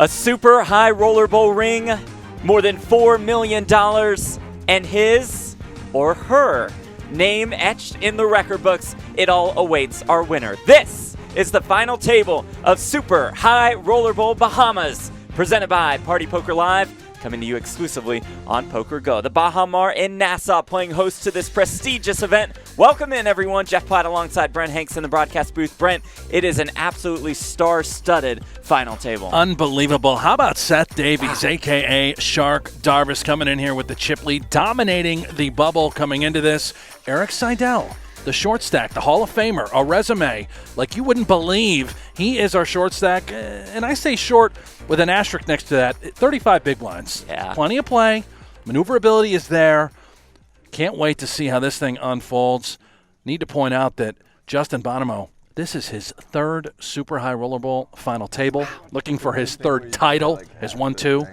A super high rollerball ring, more than $4 million, and his or her name etched in the record books. It all awaits our winner. This is the final table of Super High Rollerball Bahamas, presented by Party Poker Live, coming to you exclusively on Poker Go. The Bahamas in Nassau playing host to this prestigious event. Welcome in, everyone. Jeff Platt alongside Brent Hanks in the broadcast booth. Brent, it is an absolutely star-studded final table. Unbelievable. How about Seth Davies, a.k.a. Shark Dvoress, coming in here with the chip lead, dominating the bubble coming into this. Erik Seidel, the short stack, the Hall of Famer, a resume like you wouldn't believe. He is our short stack, and I say short with an asterisk next to that. 35 big blinds. Yeah. Plenty of play. Maneuverability is there. Can't wait to see how this thing unfolds. Need to point out that Justin Bonomo, this is his third Super High Rollerball final table. Looking for his third title, his 1-2.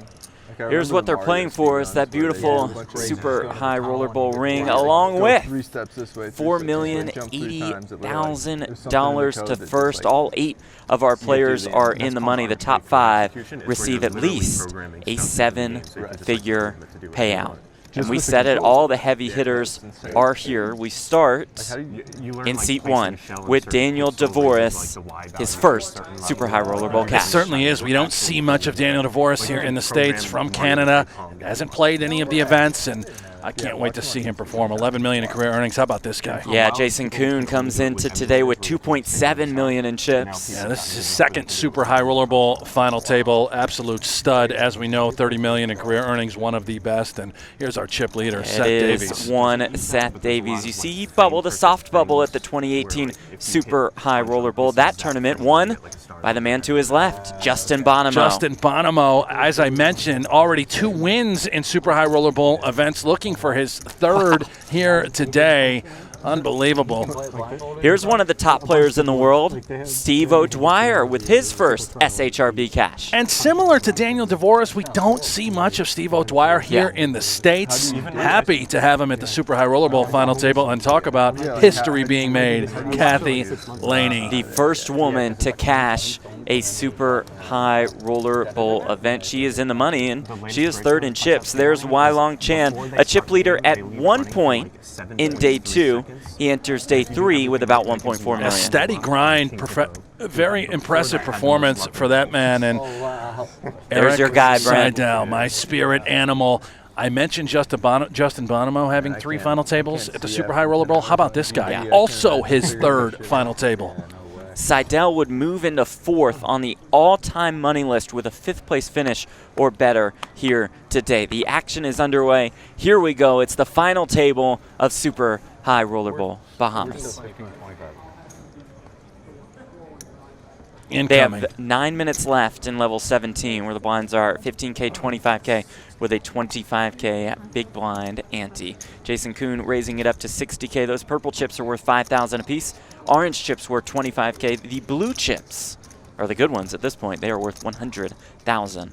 Here's what they're playing for, is that beautiful Super High Rollerball ring, along with $4,080,000 to first. All 8 of our players are in the money. The top 5 receive at least a 7-figure payout. And we said it, all the heavy hitters are here. We start in seat 1 with Daniel Dvoress, his first Super High Rollerball cash. It certainly is. We don't see much of Daniel Dvoress here in the States, from Canada. Hasn't played any of the events, and I can't wait to see him perform. $11 million in career earnings. How about this guy? Yeah, Jason Koon comes into today with $2.7 million in chips. Yeah, this is his second Super High Rollerball final table. Absolute stud. As we know, $30 million in career earnings, one of the best. And here's our chip leader, Seth Davies. One Seth Davies. You see, he bubbled a soft bubble at the 2018 Super High Rollerball. That tournament won by the man to his left, Justin Bonomo. Justin Bonomo, as I mentioned, already 2 wins in Super High Rollerball events, looking for his third here today. Unbelievable. Here's one of the top players in the world, Steve O'Dwyer, with his first SHRB cash. And similar to Daniel Dvoress, we don't see much of Steve O'Dwyer here in the States. Happy to have him at the Super High Rollerball final table and talk about history being made. Kathy Lehne, the first woman to cash a Super High Rollerball event. She is in the money, and she is third in chips. There's Leong Chan, a chip leader at 1 point in day 2. He enters day 3 with about 1.4 million. A steady grind, very impressive performance for that man. And there's your guy, Brent. Seidel, my spirit animal. I mentioned Justin Bonomo having 3 final tables at the Super High Rollerball. How about this guy? Yeah. Also his third final table. Seidel would move into 4th on the all-time money list with a 5th place finish or better here today. The action is underway. Here we go. It's the final table of Super High Rollerball Bahamas. Incoming. They have 9 minutes left in level 17, where the blinds are 15K, 25K, with a 25K big blind ante. Jason Koon raising it up to 60K. Those purple chips are worth 5,000 apiece. Orange chips worth 25K. The blue chips are the good ones at this point. They are worth 100,000.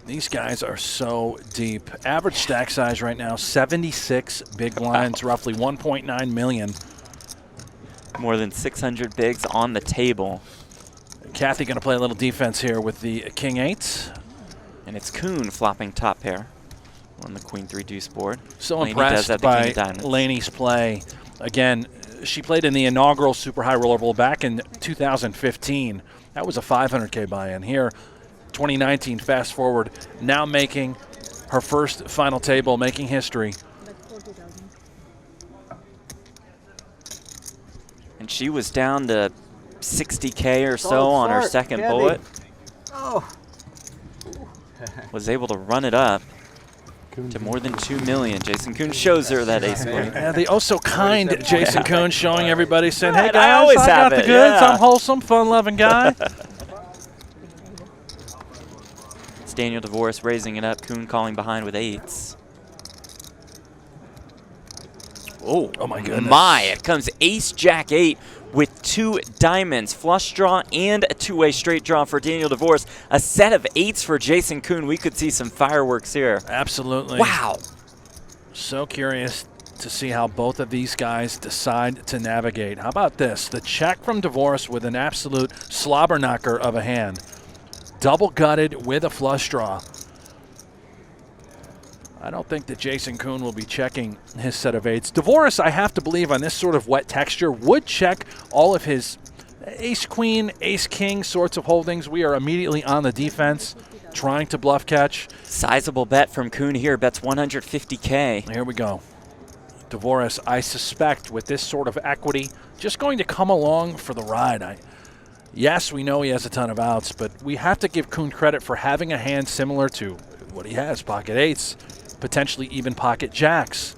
These guys are so deep. Average stack size right now, 76 big blinds, roughly 1.9 million. More than 600 bigs on the table. Kathy going to play a little defense here with the King 8. And it's Koon flopping top pair on the Queen 3 deuce board. So Lehne impressed by Lehne's play. Again, she played in the inaugural Super High Rollerball back in 2015. That was a 500K buy-in. Here, 2019, fast forward, now making her first final table, making history. And she was down to 60K or so on her second bullet. Was able to run it up to more than 2 million. Jason Koon shows her that ace queen. The oh-so-kind Jason Koon showing everybody, saying, hey, guys, I always have got the it, goods. yeah. I'm wholesome, fun-loving guy. It's Daniel Dvoress raising it up. Koon calling behind with 8s. Oh my goodness. It comes ace, jack, 8 with 2 diamonds, flush draw and a 2-way straight draw for Daniel Dvoress. A set of 8s for Jason Koon. We could see some fireworks here. Absolutely. Wow. So curious to see how both of these guys decide to navigate. How about this? The check from Dvoress with an absolute slobber knocker of a hand. Double gutted with a flush draw. I don't think that Jason Koon will be checking his set of eights. Dvoress, I have to believe, on this sort of wet texture, would check all of his ace-queen, ace-king sorts of holdings. We are immediately on the defense, trying to bluff catch. Sizable bet from Koon here, bets 150K. Here we go. Dvoress, I suspect, with this sort of equity, just going to come along for the ride. Yes, we know he has a ton of outs, but we have to give Koon credit for having a hand similar to what he has, pocket eights, potentially even pocket jacks.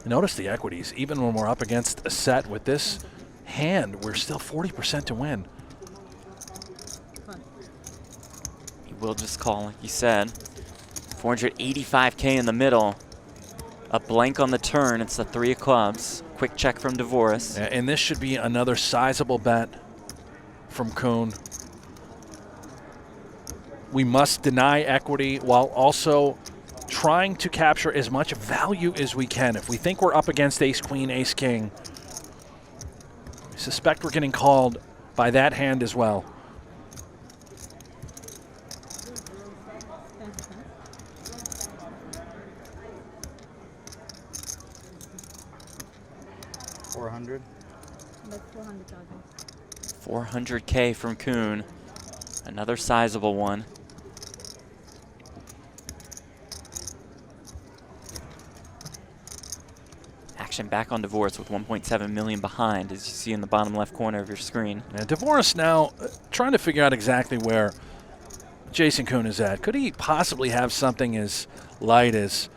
Notice the equities. Even when we're up against a set with this hand, we're still 40% to win. He will just call, like you said. 485K in the middle. A blank on the turn. It's the 3 of clubs. Quick check from Dvoress. And this should be another sizable bet from Koon. We must deny equity while also trying to capture as much value as we can. If we think we're up against ace-queen, ace-king, I suspect we're getting called by that hand as well. That's 400,000. 400K from Koon. Another sizable one. Action back on Dvoress with 1.7 million behind, as you see in the bottom left corner of your screen. And Dvoress now trying to figure out exactly where Jason Koon is at. Could he possibly have something as light as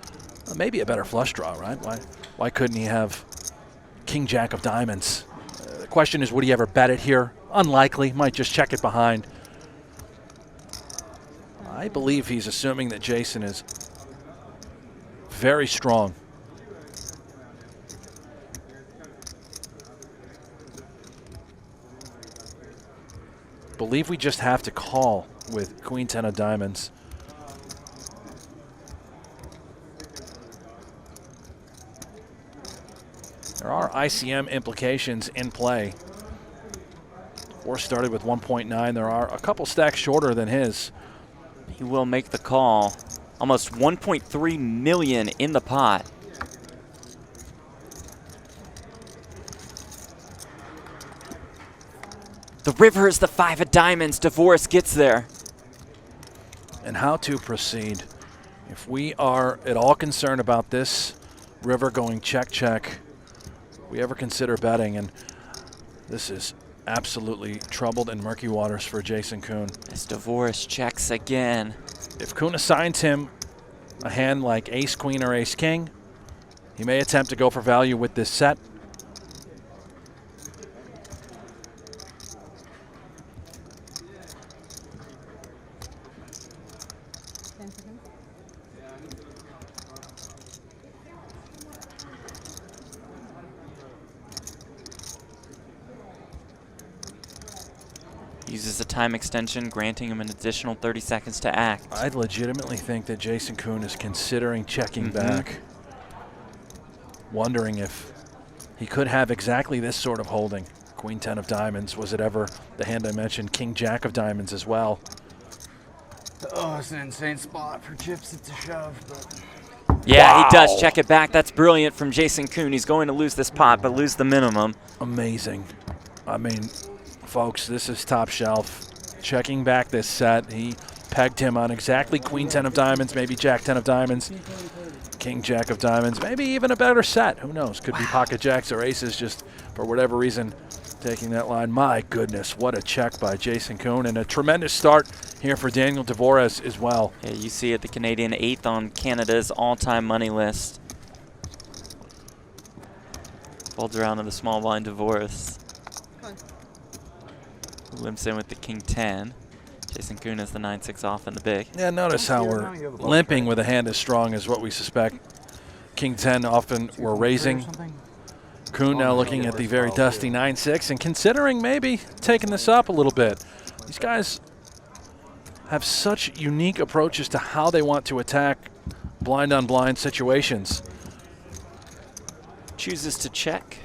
maybe a better flush draw, right? Why couldn't he have King Jack of diamonds? The question is, would he ever bet it here? Unlikely. Might just check it behind. I believe he's assuming that Jason is very strong. Believe we just have to call with Queen 10 of diamonds. There are ICM implications in play. Dvoress started with 1.9. There are a couple stacks shorter than his. He will make the call. Almost 1.3 million in the pot. The river is the 5 of diamonds. Dvoress gets there. And how to proceed. If we are at all concerned about this river going check, we ever consider betting, and this is absolutely troubled and murky waters for Jason Koon. As Dvoress checks again. If Koon assigns him a hand like ace-queen or ace-king, he may attempt to go for value with this set. Uses a time extension, granting him an additional 30 seconds to act. I legitimately think that Jason Koon is considering checking back, wondering if he could have exactly this sort of holding. Queen 10 of diamonds. Was it ever the hand I mentioned? King Jack of diamonds as well. Oh, it's an insane spot for chips at the shove, but... Yeah, he does check it back. That's brilliant from Jason Koon. He's going to lose this pot, but lose the minimum. Amazing. I mean, folks, this is top shelf. Checking back this set. He pegged him on exactly Queen 10 of diamonds, maybe Jack 10 of diamonds, King Jack of diamonds, maybe even a better set. Who knows? Could be pocket jacks or aces, just for whatever reason taking that line. My goodness, what a check by Jason Koon, and a tremendous start here for Daniel Dvoress as well. Yeah, you see it, the Canadian 8th on Canada's all-time money list. Folds around to the small blind Dvoress. Limps in with the King 10. Jason Koon is the 9-6 off in the big. Yeah, notice how we're limping with a hand as strong as what we suspect. King 10 often we're raising. Koon now looking at the very dusty 9-6 and considering maybe taking this up a little bit. These guys have such unique approaches to how they want to attack blind-on-blind situations. chooses to check.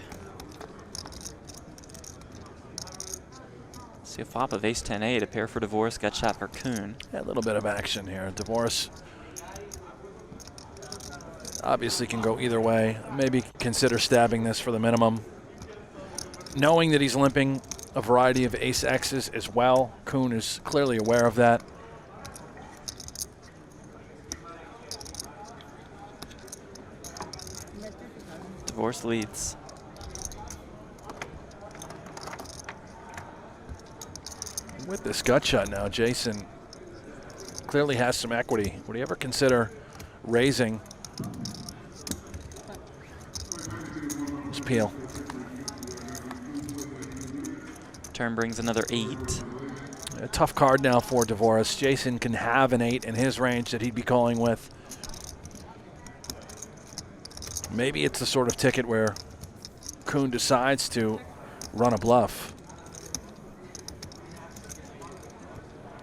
See a flop of ace-10-8, a pair for Dvoress, gut shot for Koon. A little bit of action here. Dvoress obviously can go either way. Maybe consider stabbing this for the minimum. Knowing that he's limping a variety of ace-X's as well, Koon is clearly aware of that. Dvoress leads. With this gut shot now, Jason clearly has some equity. Would he ever consider raising? Just peel. Turn brings another 8. A tough card now for Dvoress. Jason can have an 8 in his range that he'd be calling with. Maybe it's the sort of ticket where Koon decides to run a bluff.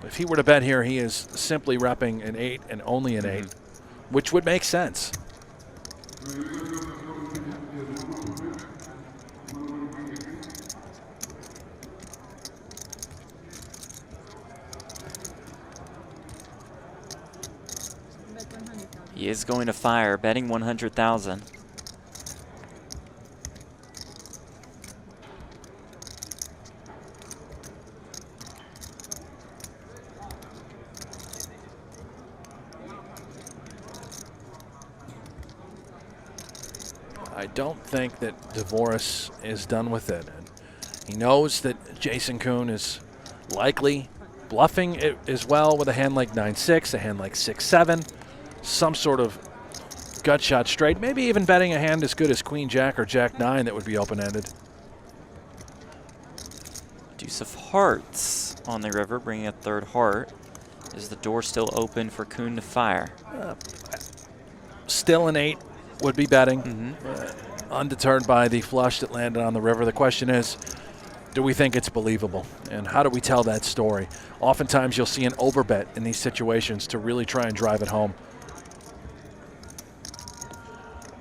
If he were to bet here, he is simply repping an 8 and only an 8, which would make sense. He is going to fire, betting 100,000. I don't think that Dvoress is done with it. And he knows that Jason Koon is likely bluffing it as well with a hand like 9-6, a hand like 6-7, some sort of gut shot straight, maybe even betting a hand as good as Queen Jack or Jack 9 that would be open-ended. Deuce of hearts on the river, bringing a third heart. Is the door still open for Koon to fire? Still an 8 would be betting, undeterred by the flush that landed on the river. The question is, do we think it's believable? And how do we tell that story? Oftentimes you'll see an overbet in these situations to really try and drive it home.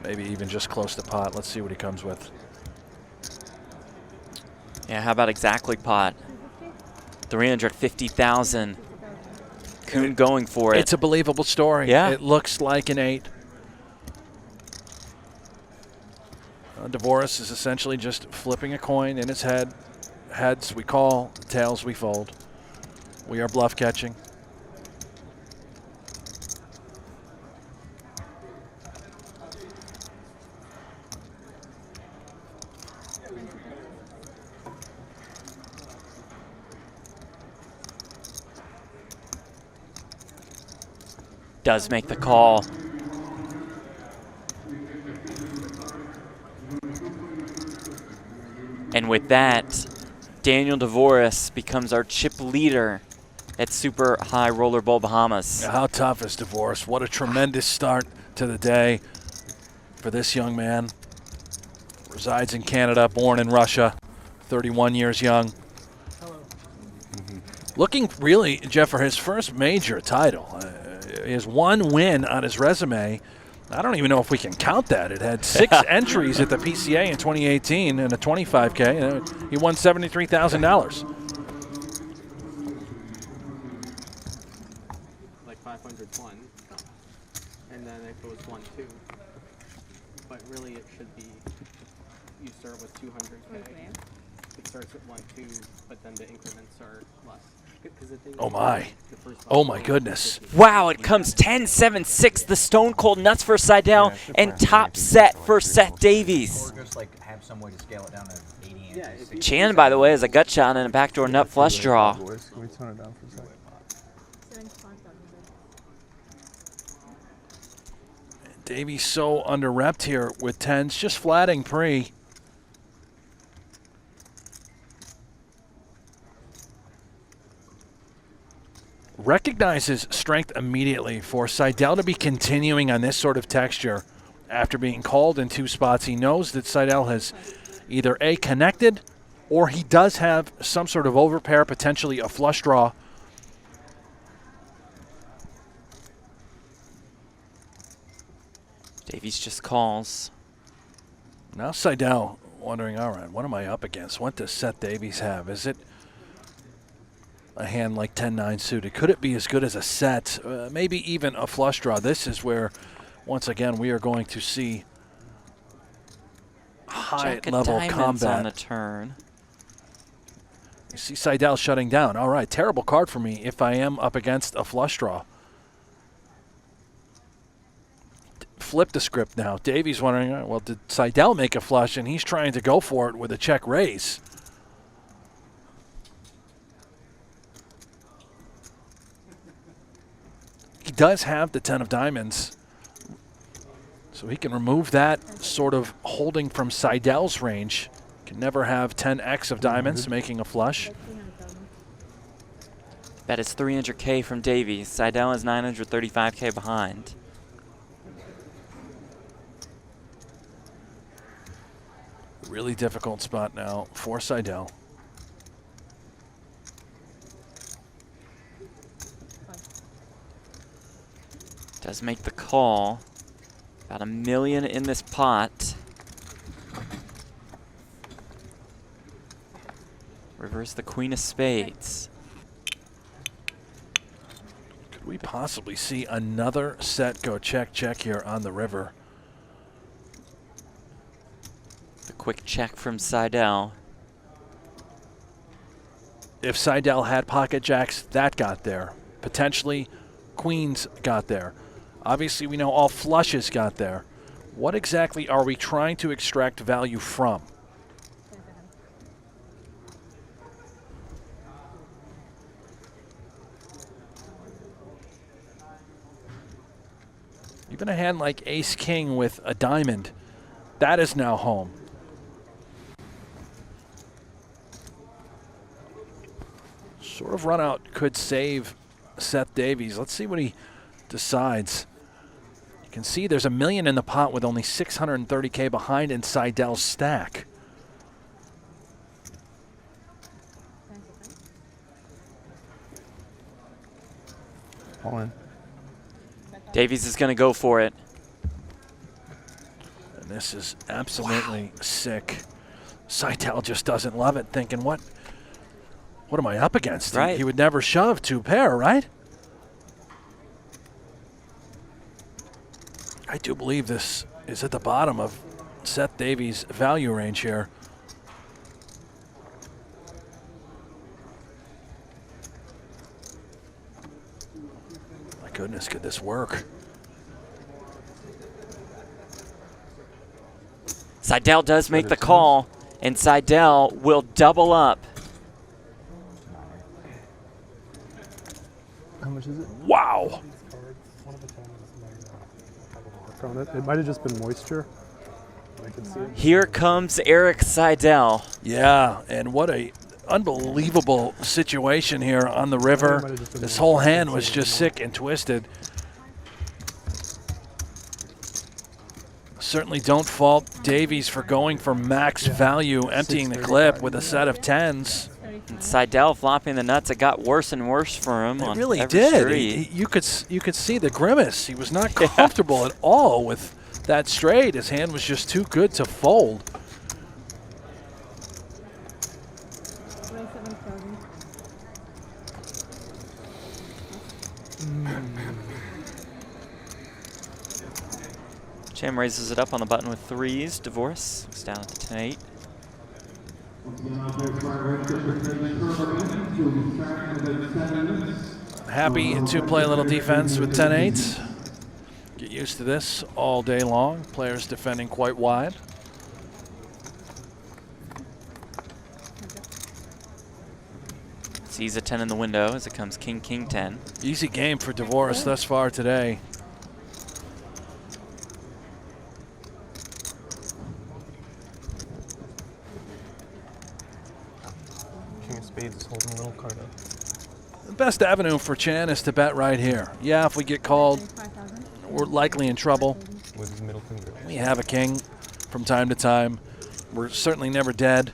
Maybe even just close to pot. Let's see what he comes with. Yeah, how about exactly pot? 350,000. Koon going for it. It's a believable story. Yeah. It looks like an 8. Dvoress is essentially just flipping a coin in his head. Heads we call, tails we fold. We are bluff catching. Does make the call. And with that, Daniel Dvoress becomes our chip leader at Super High Roller Bowl Bahamas. How tough is Dvoress? What a tremendous start to the day for this young man. Resides in Canada, born in Russia, 31 years young. Looking really, Jeff, for his first major title. He has one win on his resume. I don't even know if we can count that. It had 6 entries at the PCA in 2018 and a 25K. He won $73,000. Like 501, and then it goes 1-2. But really, it should be you start with 200K. It starts at 1-2, but then the increments are less. Oh my. Oh my goodness. Wow, it comes 10-7-6, the Stone Cold Nuts for Seidel, and top set for Seth Davies. Or just like have some way to scale it down to 80 inches. Chan, by the way, is a gut shot and a backdoor nut flush draw. Can we tone it down for a second? Davies so under-repped here with 10s, just flatting pre. Recognizes strength immediately for Seidel to be continuing on this sort of texture after being called in 2 spots. He knows that Seidel has either A, connected, or he does have some sort of overpair, potentially a flush draw. Davies just calls. Now Seidel wondering, all right, what am I up against? What does Seth Davies have? Is it a hand like 10-9 suited? Could it be as good as a set? Maybe even a flush draw. This is where, once again, we are going to see high-level combat on the turn. You see Seidel shutting down. All right, terrible card for me if I am up against a flush draw. Flip the script now. Davies wondering, well, did Seidel make a flush? And he's trying to go for it with a check raise. He does have the 10 of diamonds, so he can remove that sort of holding from Seidel's range. Can never have 10x of diamonds making a flush. Bet is 300K from Davies. Seidel is 935K behind. Really difficult spot now for Seidel. Does make the call. About $1 million in this pot. Reverse the Queen of Spades. Could we possibly see another set go check, check here on the river? The quick check from Seidel. If Seidel had pocket jacks, that got there. Potentially, queens got there. Obviously, we know all flushes got there. What exactly are we trying to extract value from? Even a hand like ace-king with a diamond, that is now home. Sort of run out could save Seth Davies. Let's see what he decides. You can see there's $1 million in the pot with only 630K behind in Seidel's stack. All in. Davies is going to go for it. And this is absolutely sick. Seidel just doesn't love it, thinking, what am I up against? Right. He would never shove two pair, right? I do believe this is at the bottom of Seth Davies' value range here. My goodness, could this work? Seidel does make the call, and Seidel will double up. How much is it? Wow. It might have just been moisture. I can see it. Here comes Erik Seidel. Yeah, and what a unbelievable situation here on the river. This whole hand was just sick and twisted. Certainly don't fault Davies for going for max value, emptying the clip with a set of 10s. And Seidel flopping the nuts. It got worse and worse for him. It really did. You could see the grimace. He was not comfortable at all with that straight. His hand was just too good to fold. Cham raises it up on the button with threes. Dvoress looks down at the 10-8. Happy to play a little defense with 10-8s. Get used to this all day long. Players defending quite wide. Sees a 10 in the window as it comes king, king, 10. Easy game for Dvoress thus far today. Spades is holding a little card up. The best avenue for Chan is to bet right here. Yeah, if we get called, we're likely in trouble. With his middle finger. We have a king from time to time. We're certainly never dead.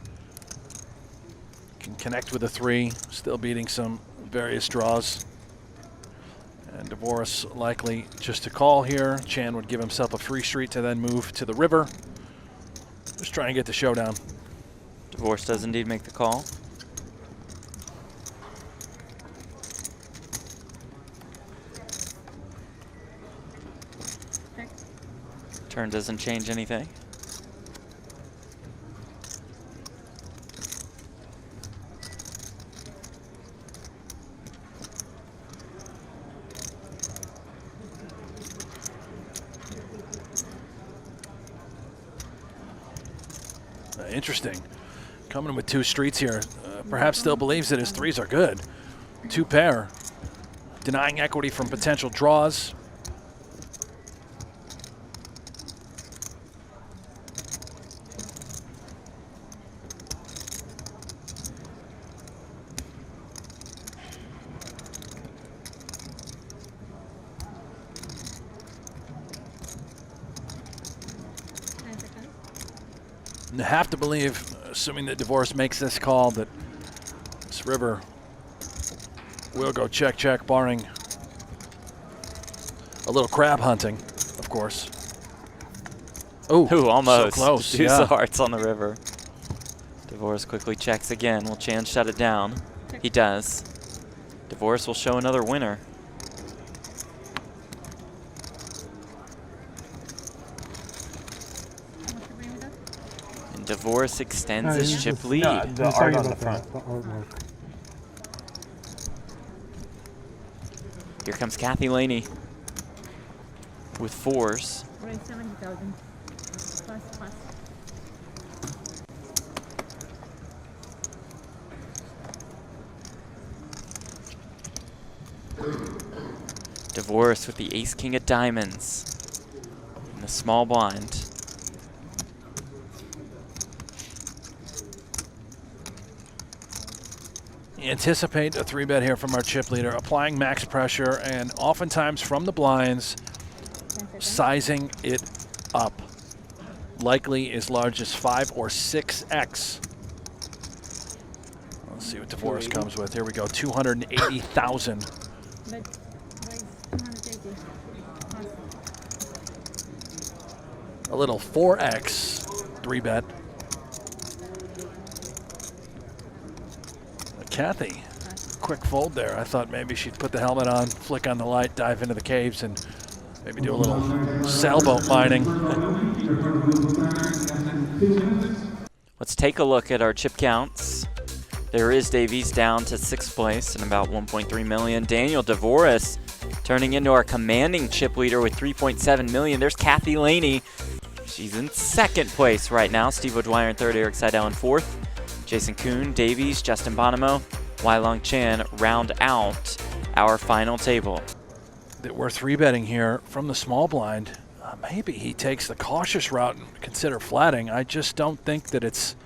Can connect with a 3, still beating some various draws. And Dvoress likely just to call here. Chan would give himself a free street to then move to the river. Just try and get the showdown. Dvoress does indeed make the call. Turn doesn't change anything. Interesting. Coming with 2 streets here. Perhaps still believes that his 3s are good. 2 pair. Denying equity from potential draws. And I have to believe, assuming that Dvoress makes this call, that this river will go check, check, barring a little crab hunting, of course. Ooh, almost. So close. Deuce of hearts on the river. Dvoress quickly checks again. Will Chan shut it down? He does. Dvoress will show another winner. And Dvoress extends his chip lead. No, the art on the front. The artwork. Here comes Kathy Lehne with 4s. 70,000. Plus. Dvoress with the ace king of diamonds in the small blind. Anticipate a 3-bet here from our chip leader, applying max pressure and oftentimes from the blinds, sizing it up. Likely as large as 5 or 6x. Let's see what Dvoress comes with. Here we go, 280,000. But why is 280? A little 4x 3-bet. Kathy, quick fold there. I thought maybe she'd put the helmet on, flick on the light, dive into the caves, and maybe do a little sailboat mining. Let's take a look at our chip counts. There is Davies down to 6th place and about 1.3 million. Daniel Dvoress turning into our commanding chip leader with 3.7 million. There's Kathy Lehne. She's in 2nd place right now. Steve O'Dwyer in 3rd, Erik Seidel in 4th. Jason Koon, Davies, Justin Bonomo, Leong Chan round out our final table. That we're 3-betting here from the small blind. Maybe he takes the cautious route and consider flatting. I just don't think that it's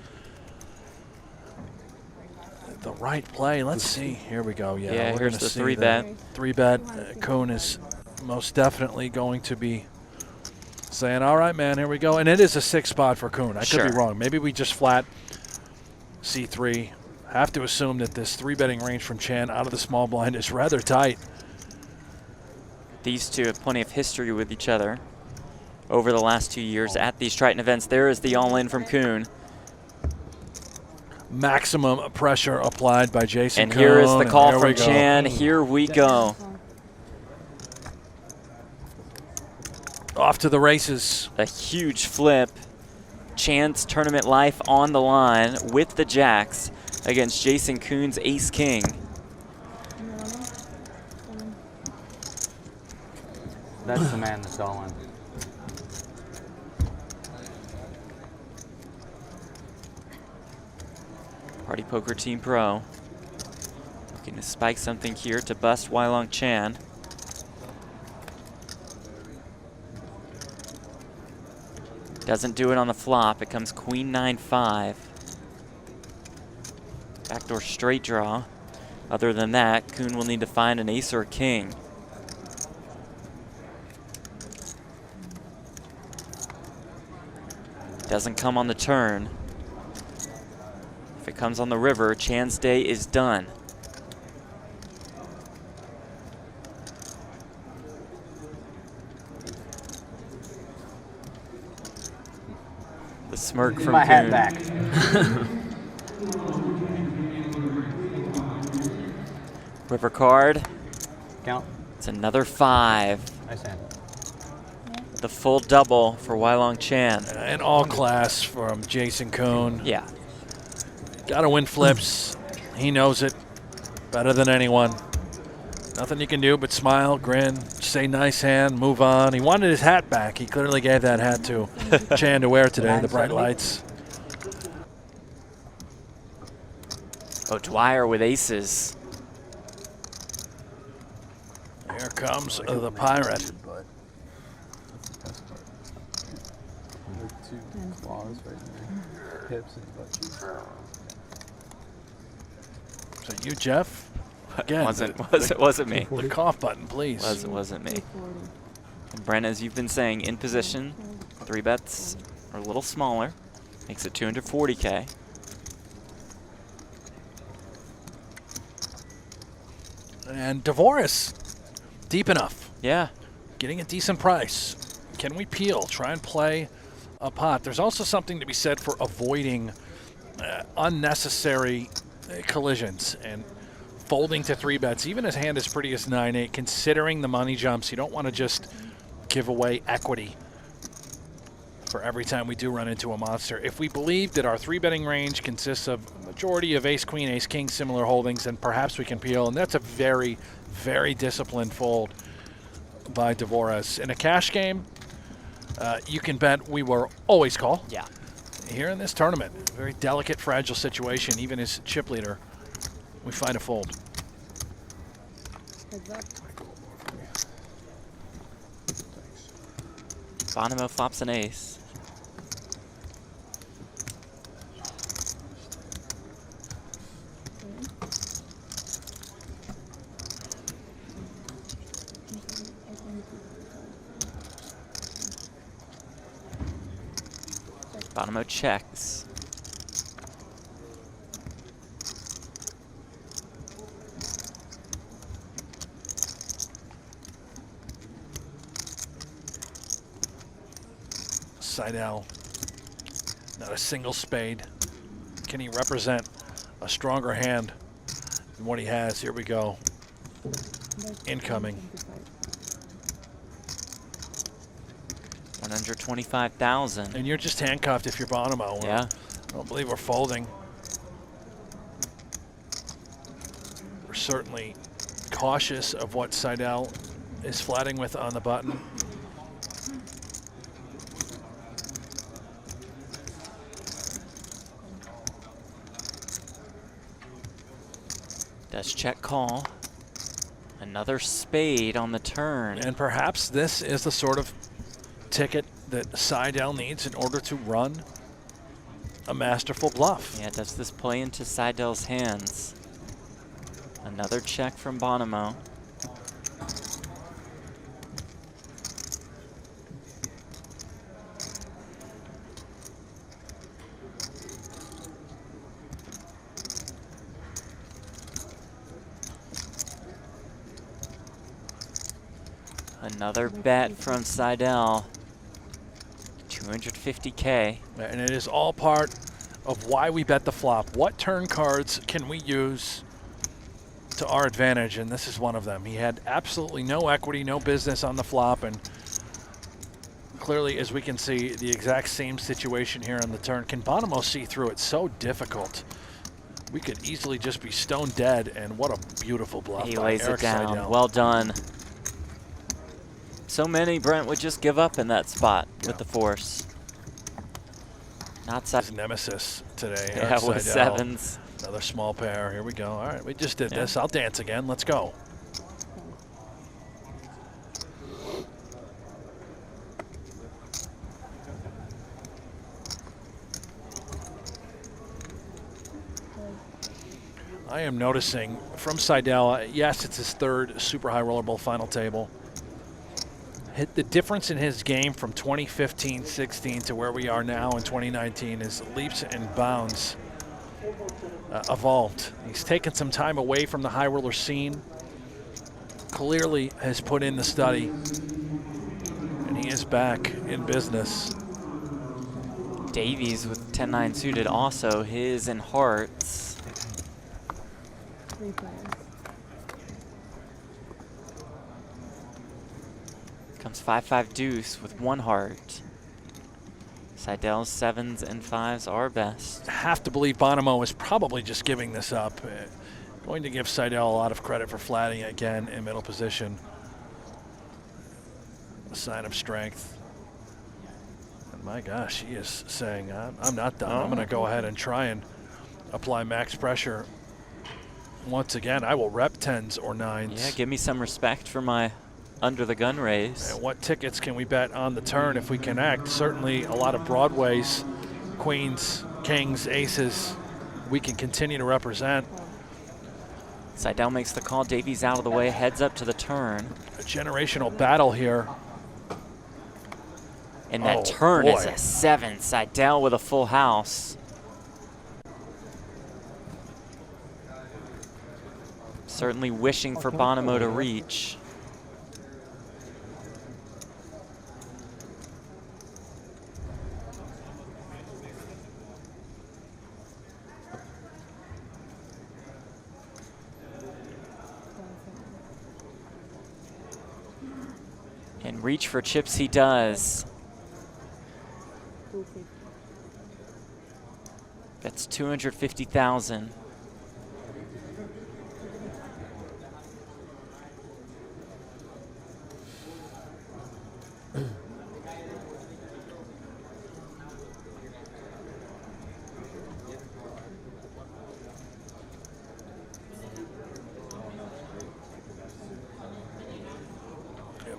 the right play. Let's see. Here we go. Yeah, we're here's gonna the see 3-bet. 3-bet. Koon is most definitely going to be saying, all right, man, here we go. And it is a 6 spot for Koon. I could be wrong. Maybe we just flat C3. Have to assume that this 3-betting range from Chan out of the small blind is rather tight. These two have plenty of history with each other over the last 2 years at these Triton events. There is the all-in from Koon. Maximum pressure applied by Jason And Koon. here is the call from Chan. Here we go. Off to the races. A huge flip. Chan's tournament life on the line with the jacks against Jason Koon's ace-king. That's the man that's all in. Party Poker Team Pro. Looking to spike something here to bust Leong Chan. Doesn't do it on the flop. It comes Queen 9-5. Backdoor straight draw. Other than that, Koon will need to find an ace or a king. Doesn't come on the turn. If it comes on the river, Chan's day is done. The smirk Give from my hat Koon. back. River card. Count. It's another 5. Nice hand. The full double for Leong Chan. And all class from Jason Koon. Yeah. Got to win flips. He knows it better than anyone. Nothing you can do but smile, grin, say nice hand, move on. He wanted his hat back. He clearly gave that hat to Chan to wear today, the bright lights. Oh, Dwyer with aces. Here comes the pirate. Claws right there. Hips and butt cheeks. So you, Jeff? Again, Wasn't me. the cough button, please. Wasn't me. And Brent, as you've been saying, in position, 3 bets are a little smaller. Makes it 240K. And Dvoress, deep enough. Yeah. Getting a decent price. Can we peel? Try and play a pot. There's also something to be said for avoiding unnecessary collisions and folding to 3 bets, even as hand as pretty as 9-8, considering the money jumps. You don't want to just give away equity for every time we do run into a monster. If we believe that our 3-betting range consists of a majority of ace, queen, ace, king, similar holdings, then perhaps we can peel. And that's a very, very disciplined fold by Dvoress. In a cash game, you can bet we will always call. Yeah. Here in this tournament, very delicate, fragile situation, even as chip leader, we find a fold. Bonomo flops an ace. Bonomo checks. Seidel, not a single spade. Can he represent a stronger hand than what he has? Here we go. Incoming. 125,000. And you're just handcuffed if you're Bonomo. Yeah. I don't believe we're folding. We're certainly cautious of what Seidel is flatting with on the button. Does check call. Another spade on the turn. And perhaps this is the sort of ticket that Seidel needs in order to run a masterful bluff. Yeah, does this play into Seidel's hands? Another check from Bonomo. Another bet from Seidel. 250K. And it is all part of why we bet the flop. What turn cards can we use to our advantage? And this is one of them. He had absolutely no equity, no business on the flop. And clearly, as we can see, the exact same situation here on the turn. Can Bonomo see through it? So difficult. We could easily just be stone dead. And what a beautiful bluff. He by lays Erik it down. Seidel. Well done. So many Brent would just give up in that spot with the force. Not His nemesis today. Yeah, Erik with Seidel. 7s. Another small pair. Here we go. All right, we just did Yeah. this. I'll dance again. Let's go. I am noticing from Seidel, yes, it's his 3rd Super High Roller Bowl final table. Hit the difference in his game from 2015-16 to where we are now in 2019 is leaps and bounds evolved. He's taken some time away from the high roller scene. Clearly has put in the study, and he is back in business. Davies with 10-9 suited also, his and hearts. 3 players. Comes 5-5 deuce with 1 heart. Seidel's 7s and 5s are best. Have to believe Bonomo is probably just giving this up. Going to give Seidel a lot of credit for flatting again in middle position. A sign of strength. And my gosh, he is saying, I'm not done. I'm going to go ahead and try and apply max pressure. Once again, I will rep 10s or 9s. Yeah, give me some respect for my under the gun raise. And what tickets can we bet on the turn if we connect? Certainly a lot of broadways, queens, kings, aces, we can continue to represent. Seidel makes the call, Davies out of the way, heads up to the turn. A generational battle here. And that turn is a 7. Seidel with a full house. Certainly wishing for Bonomo to reach. And reach for chips he does. That's 250,000.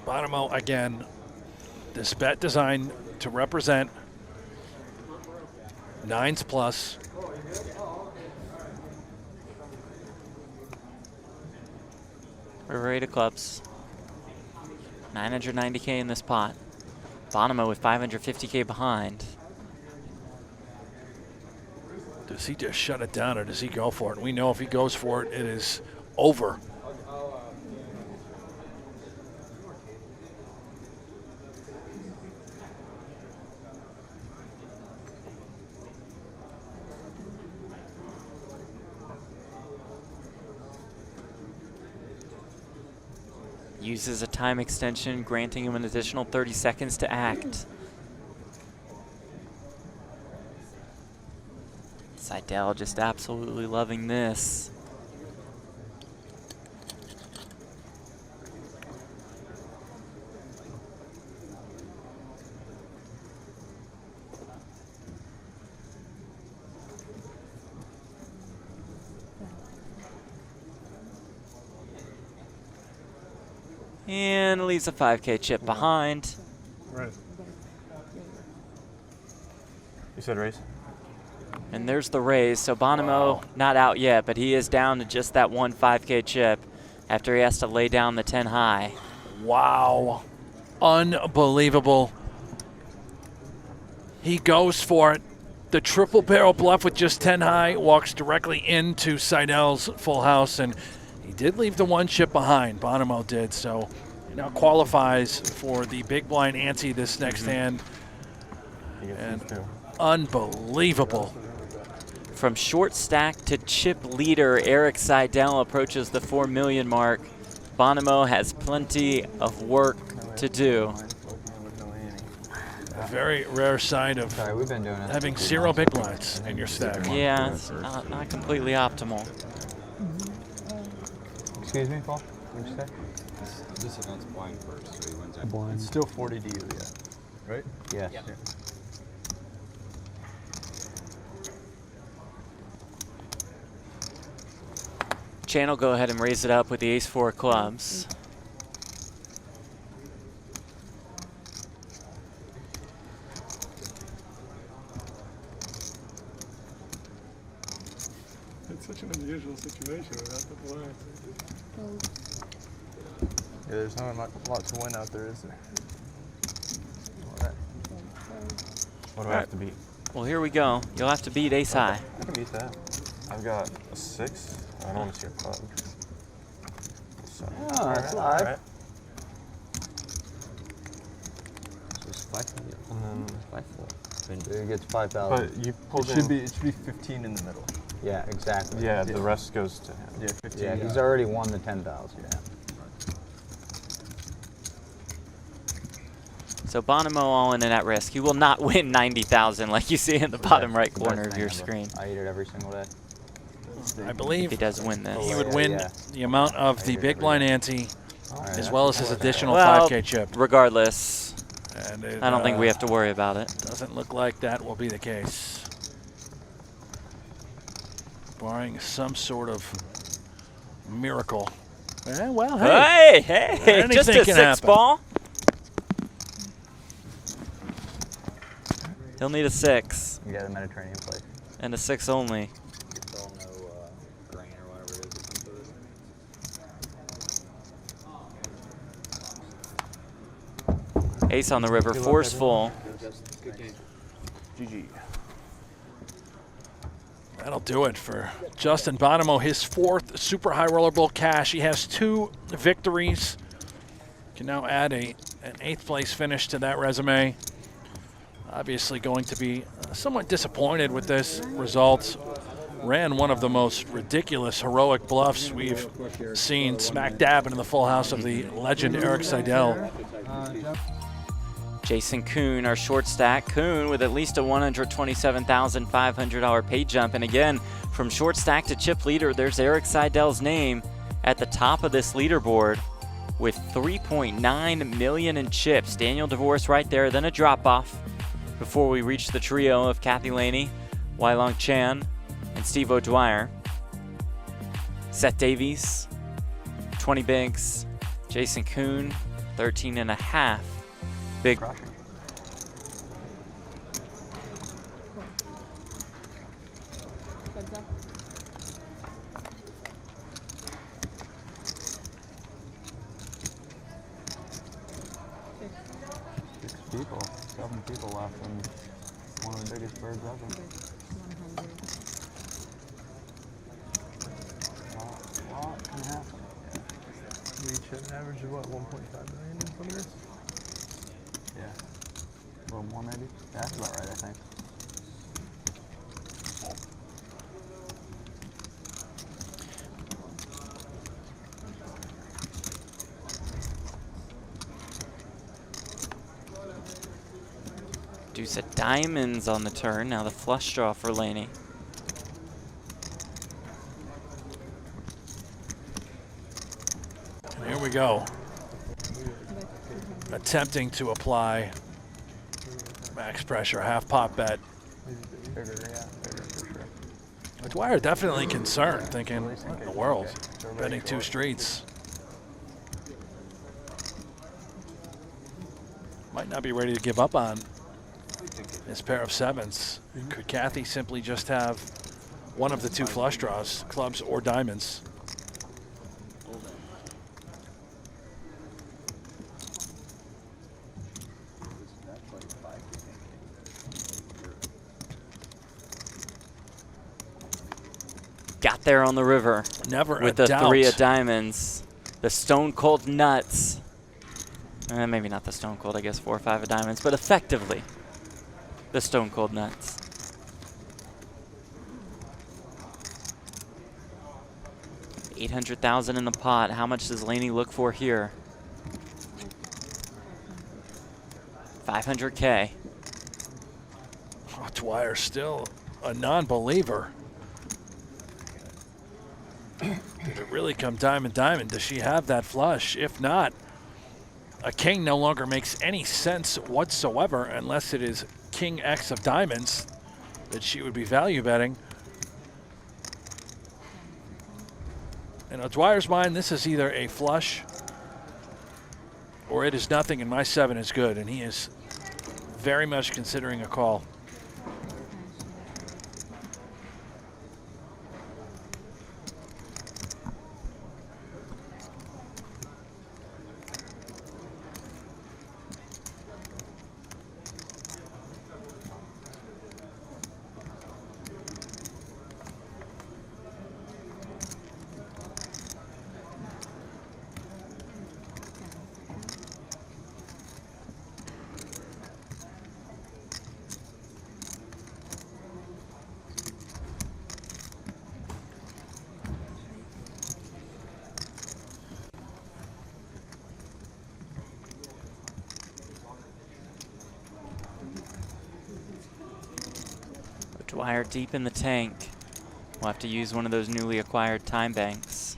Bonomo, again, this bet designed to represent 9s plus. We're ready to clubs. 990K in this pot. Bonomo with 550K behind. Does he just shut it down or does he go for it? We know if he goes for it, it is over. Uses a time extension, granting him an additional 30 seconds to act. Seidel just absolutely loving this. And leaves a 5K chip behind. Right. You said raise? And there's the raise. So Bonomo not out yet, but he is down to just that one 5K chip after he has to lay down the 10 high. Wow. Unbelievable. He goes for it. The triple barrel bluff with just 10 high walks directly into Seidel's full house, and he did leave the 1 chip behind. Bonomo did, so he now qualifies for the big blind ante this next hand. And unbelievable. From short stack to chip leader, Erik Seidel approaches the 4 million mark. Bonomo has plenty of work to do. A very rare side of having 0 big blinds in your stack. Yeah, it's not completely optimal. Excuse me, Paul? What'd you say? This event's blind first, so he wins that. Blind. It's still 40 to you, yeah. Right? Yeah. Yeah. Channel, go ahead and raise it up with the ace-4 clubs. It's such an unusual situation without the blind. Yeah, there's not a lot to win out there, is there? What do I have to beat? Well, here we go. You'll have to beat ace high. I can beat that. I've got a 6. I don't want to see a club. So, Oh, that's live. Right. So it's 5 and then 5-4. It gets 5,000. But you pulled it should be 15 in the middle. Yeah, exactly. Yeah, the rest goes to him. Yeah, 15. Yeah, he's already won the 10,000. Yeah. So Bonomo all in and at risk. He will not win 90,000 like you see in the bottom right corner of your screen. I eat it every single day. I believe If he does win this. he would win the amount of the big blind ante, as well as his additional Well, 5K chip. Regardless, And I don't think we have to worry about it. Doesn't look like that will be the case. Barring some sort of miracle. Well, hey. Hey, just a Anything can 6 happen. ball. He'll need a 6 Yeah, the Mediterranean place. and a 6 only. It's all no grain or whatever it is. Some sort of Ace on the river, forceful. GG. That'll do it for Justin Bonomo, his 4th Super High Roller Bowl cash. He has 2 victories. Can now add an 8th place finish to that resume. Obviously going to be somewhat disappointed with this result. Ran one of the most ridiculous heroic bluffs we've seen smack dab into the full house of the legend Erik Seidel. Jason Koon, our short stack. Koon with at least a $127,500 pay jump. And again, from short stack to chip leader, there's Erik Seidel's name at the top of this leaderboard with 3.9 million in chips. Daniel Dvoress right there, then a drop off before we reach the trio of Kathy Lehne, Leong Chan, and Steve O'Dwyer. Seth Davies, 20 bigs. Jason Koon, 13.5. Big. crushing. People, 7 people left, and one of the biggest birds ever. 100. Lot can happen. Reach an average of what, 1.5 million in some years? Yeah. A little more maybe. Yeah, that's about right, I think. Deuce of diamonds on the turn. Now the flush draw for Lehne. And here we go. Attempting to apply max pressure, half pot bet. Bigger, yeah, bigger for sure. Dwyer definitely concerned, thinking, what in the world? Betting 2 streets. Might not be ready to give up on his pair of 7s. Could Kathy simply just have one of the 2 flush draws, clubs or diamonds? Got there on the river. Never with a the doubt. 3 of diamonds. The stone cold nuts. Maybe not the stone cold, I guess 4 or 5 of diamonds, but effectively the stone cold nuts. $800,000 in the pot. How much does Lehne look for here? 500K. Oh, Dwyer still a non-believer. Did it really come diamond, diamond? Does she have that flush? If not, a king no longer makes any sense whatsoever unless it is king X of diamonds that she would be value betting. In Dwyer's mind, this is either a flush or it is nothing, and my 7 is good, and he is very much considering a call. Wire deep in the tank. We'll have to use one of those newly acquired time banks.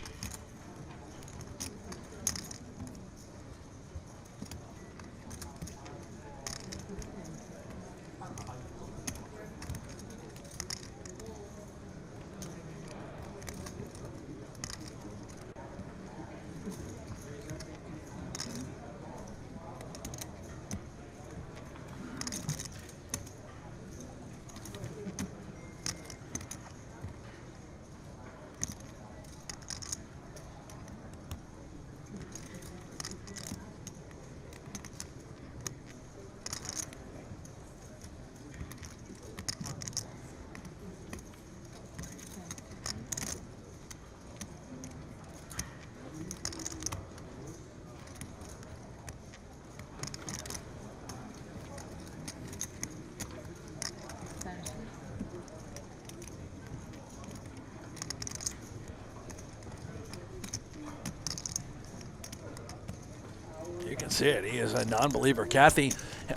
You can see it. He is a non-believer. Kathy,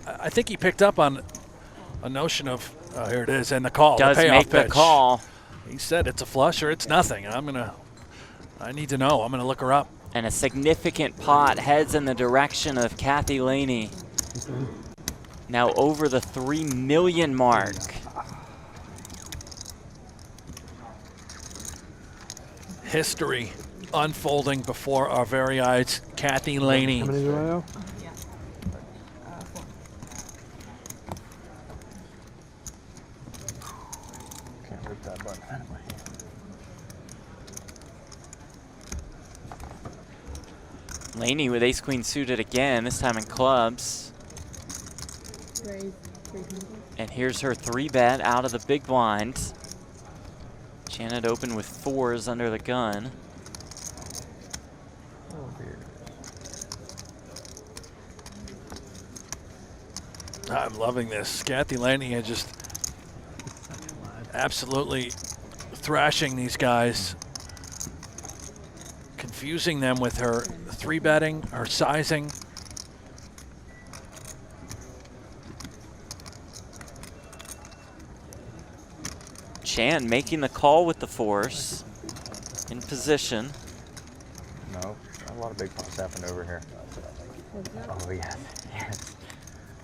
I think he picked up on a notion of, here it is, and the call. Does the payoff make the pitch. call. He said it's a flush or it's nothing. I need to know. I'm going to look her up. And a significant pot heads in the direction of Kathy Lehne. Now over the 3 million mark. History unfolding before our very eyes. Kathy How Lehne. many do I know? Yeah. 4. Can't rip that button out of my hand. Lehne with ace-queen suited again, this time in clubs. Raise 300. And here's her 3-bet out of the big blind. Janet open with 4s under the gun. Oh, dear. I'm loving this. Kathy Lehne is just absolutely thrashing these guys, confusing them with her 3-betting, her sizing. Chan making the call with the 4s in position. No, a lot of big pots happened over here. Oh, yeah. Yes.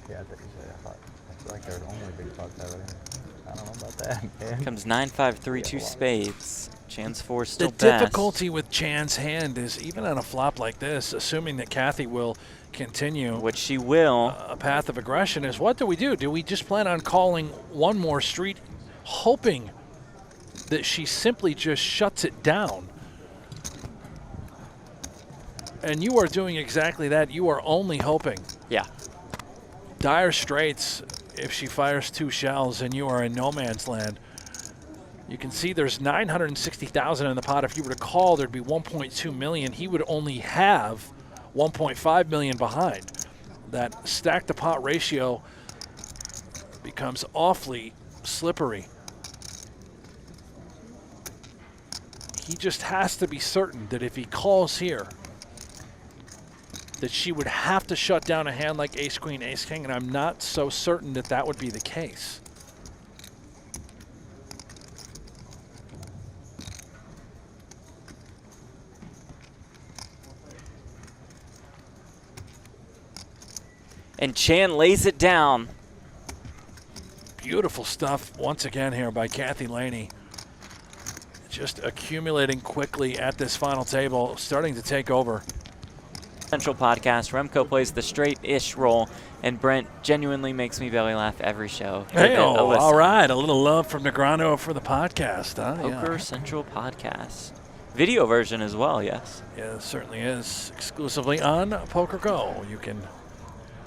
Yeah, I feel like there were only big pots over there. I don't know about that, man. Comes 9-5-3-2 spades. Chan's 4 still The best. difficulty with Chan's hand is even on a flop like this, assuming that Kathy will continue Which she will. a path of aggression, is what do we do? Do we just plan on calling one more street, hoping that she simply just shuts it down? And you are doing exactly that. You are only hoping. Yeah. Dire straits if she fires 2 shells and you are in no man's land. You can see there's 960,000 in the pot. If you were to call, there'd be 1.2 million. He would only have 1.5 million behind. That stack to pot ratio becomes awfully slippery. He just has to be certain that if he calls here, that she would have to shut down a hand like ace-queen, ace-king, and I'm not so certain that that would be the case. And Chan lays it down. Beautiful stuff once again here by Kathy Lehne. Just accumulating quickly at this final table, starting to take over. Central Podcast. Remco plays the straight-ish role, and Brent genuinely makes me belly laugh every show. Hey, all right. A little love from Negrano for the podcast, huh? Poker Yeah. Central Podcast. Video version as well, yes. Yeah, it certainly is. Exclusively on Poker Go. You can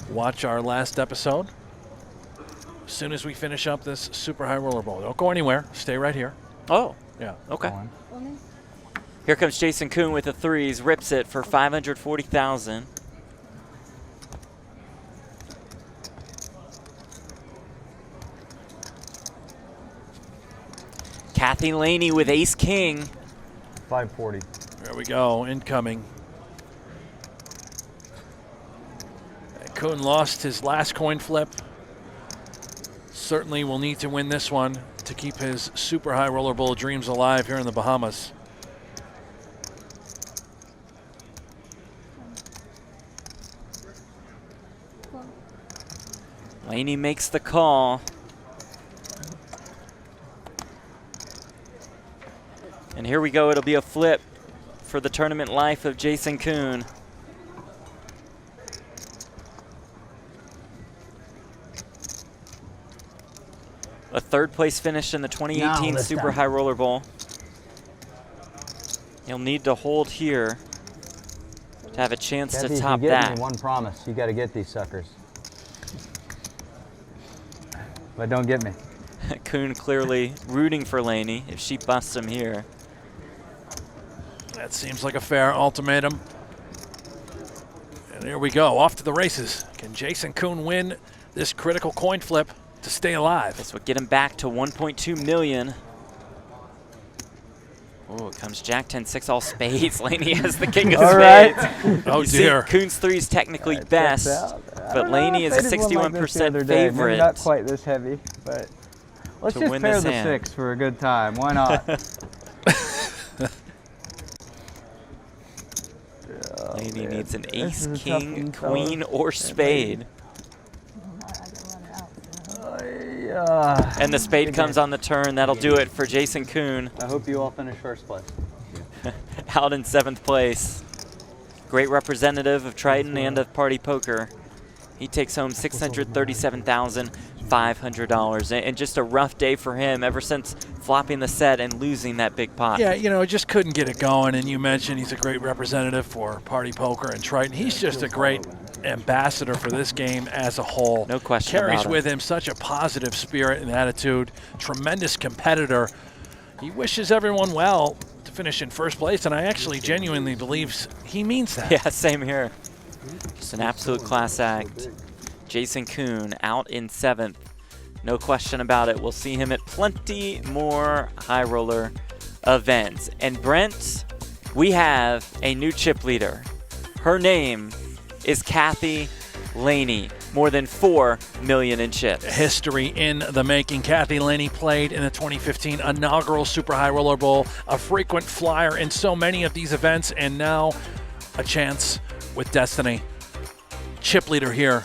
watch our last episode as soon as we finish up this super high roller bowl. Don't go anywhere. Stay right here. Oh, Yeah. okay. Only? Here comes Jason Koon with the 3s, rips it for 540,000. Kathy Lehne with ace-king. 540. There we go. Incoming. Koon lost his last coin flip. Certainly will need to win this one to keep his super high roller bowl dreams alive here in the Bahamas. Lehne makes the call. And here we go. It'll be a flip for the tournament life of Jason Koon. A third place finish in the 2018 Super High Roller Bowl. He'll need to hold here to have a chance to top you that. Me one promise, you got to get these suckers. But don't get me. Koon clearly rooting for Lehne if she busts him here. That seems like a fair ultimatum. And here we go, off to the races. Can Jason Koon win this critical coin flip to stay alive? This would get him back to 1.2 million. Oh, it comes Jack 10-6 all spades. Lehne has the king of spades. Oh you dear. See, Koon's 3 is technically best, but Lehne is a 61% favorite. Maybe not quite this heavy, but let's just pair the 6 for a good time. Why not? Lehne needs an ace, king, queen, or spade. And the spade comes on the turn. That'll do it for Jason Koon. I hope you all finish first place. Out in 7th place. Great representative of Triton and of Party Poker. He takes home $637,500. And just a rough day for him ever since flopping the set and losing that big pot. Yeah, you know, just couldn't get it going. And you mentioned he's a great representative for Party Poker and Triton. He's just a great ambassador for this game as a whole. No question Carries about it. with him such a positive spirit and attitude. Tremendous competitor. He wishes everyone well to finish in first place, and I actually genuinely believe he means that. Yeah, same here. Just an absolute class act. Jason Koon out in 7th. No question about it. We'll see him at plenty more high roller events. And Brent, we have a new chip leader. Her name is Kathy Lehne. More than 4 million in chips. History in the making. Kathy Lehne played in the 2015 inaugural Super High Roller Bowl, a frequent flyer in so many of these events, and now a chance with Destiny. Chip leader here.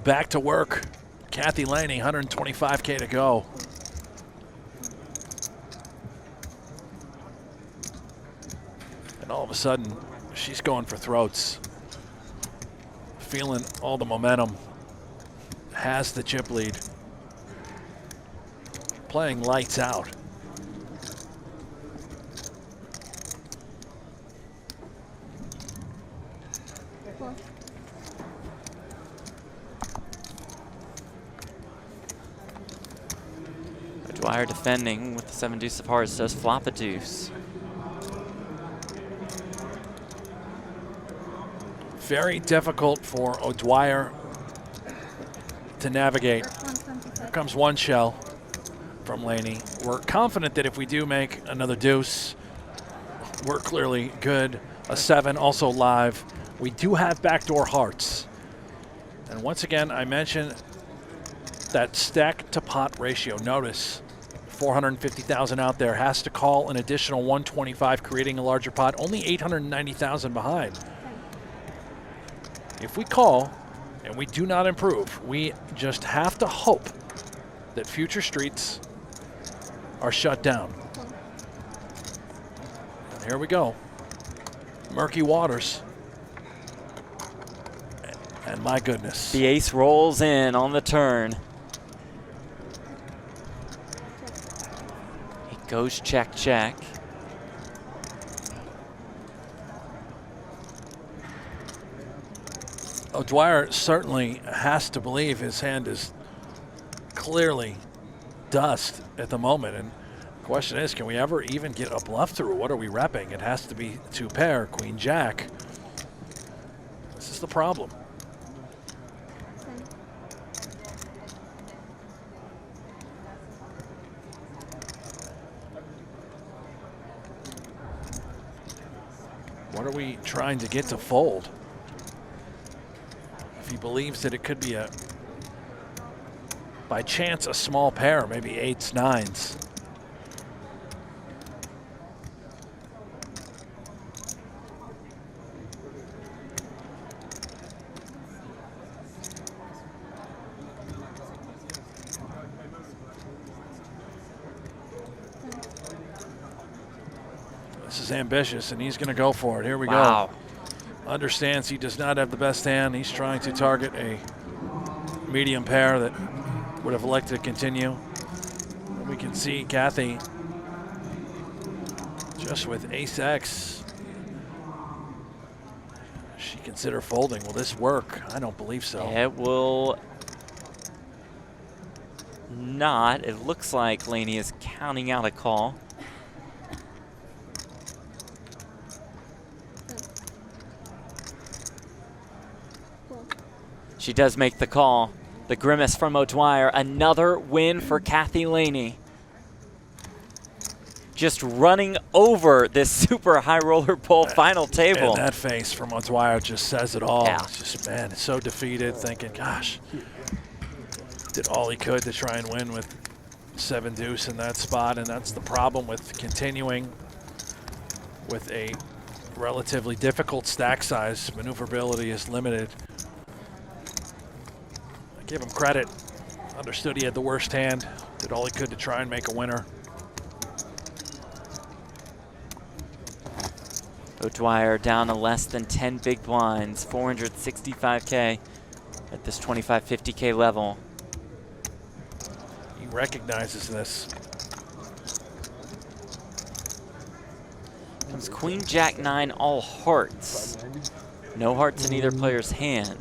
Back to work. Kathy Lehne, 125K to go. And all of a sudden, she's going for throats. Feeling all the momentum. Has the chip lead. Playing lights out. Dwyer defending with the 7 deuce of hearts, does flop a deuce. Very difficult for O'Dwyer to navigate. Here comes one shell from Lehne. We're confident that if we do make another deuce, we're clearly good. A 7 also live. We do have backdoor hearts. And once again, I mentioned that stack to pot ratio. Notice 450,000 out there, has to call an additional 125, creating a larger pot, only 890,000 behind. If we call and we do not improve, we just have to hope that future streets are shut down. And here we go. Murky waters. And my goodness. The ace rolls in on the turn. It goes check, check. O'Dwyer certainly has to believe his hand is clearly dust at the moment. And the question is, can we ever even get a bluff through? What are we repping? It has to be 2 pair, Queen Jack. This is the problem. are we trying to get to fold? If he believes that it could be by chance, a small pair, maybe 8s, 9s. This is ambitious, and he's going to go for it. Here we go. Understands he does not have the best hand. He's trying to target a medium pair that would have elected to continue. And we can see Kathy just with ace-X. She consider folding. Will this work? I don't believe so. It will not. It looks like Lehne is counting out a call. She does make the call. The grimace from O'Dwyer. Another win for Kathy Lehne. Just running over this super high roller bowl final table. And that face from O'Dwyer just says it all. Yeah. It's just, man, it's so defeated, thinking, gosh, did all he could to try and win with 7 deuce in that spot, and that's the problem with continuing with a relatively difficult stack size. Maneuverability is limited. I give him credit. Understood he had the worst hand. Did all he could to try and make a winner. O'Dwyer down to less than 10 big blinds, 465K at this 25-50K level. He recognizes this. Comes Queen, Jack, 9, all hearts. No hearts in either player's hand.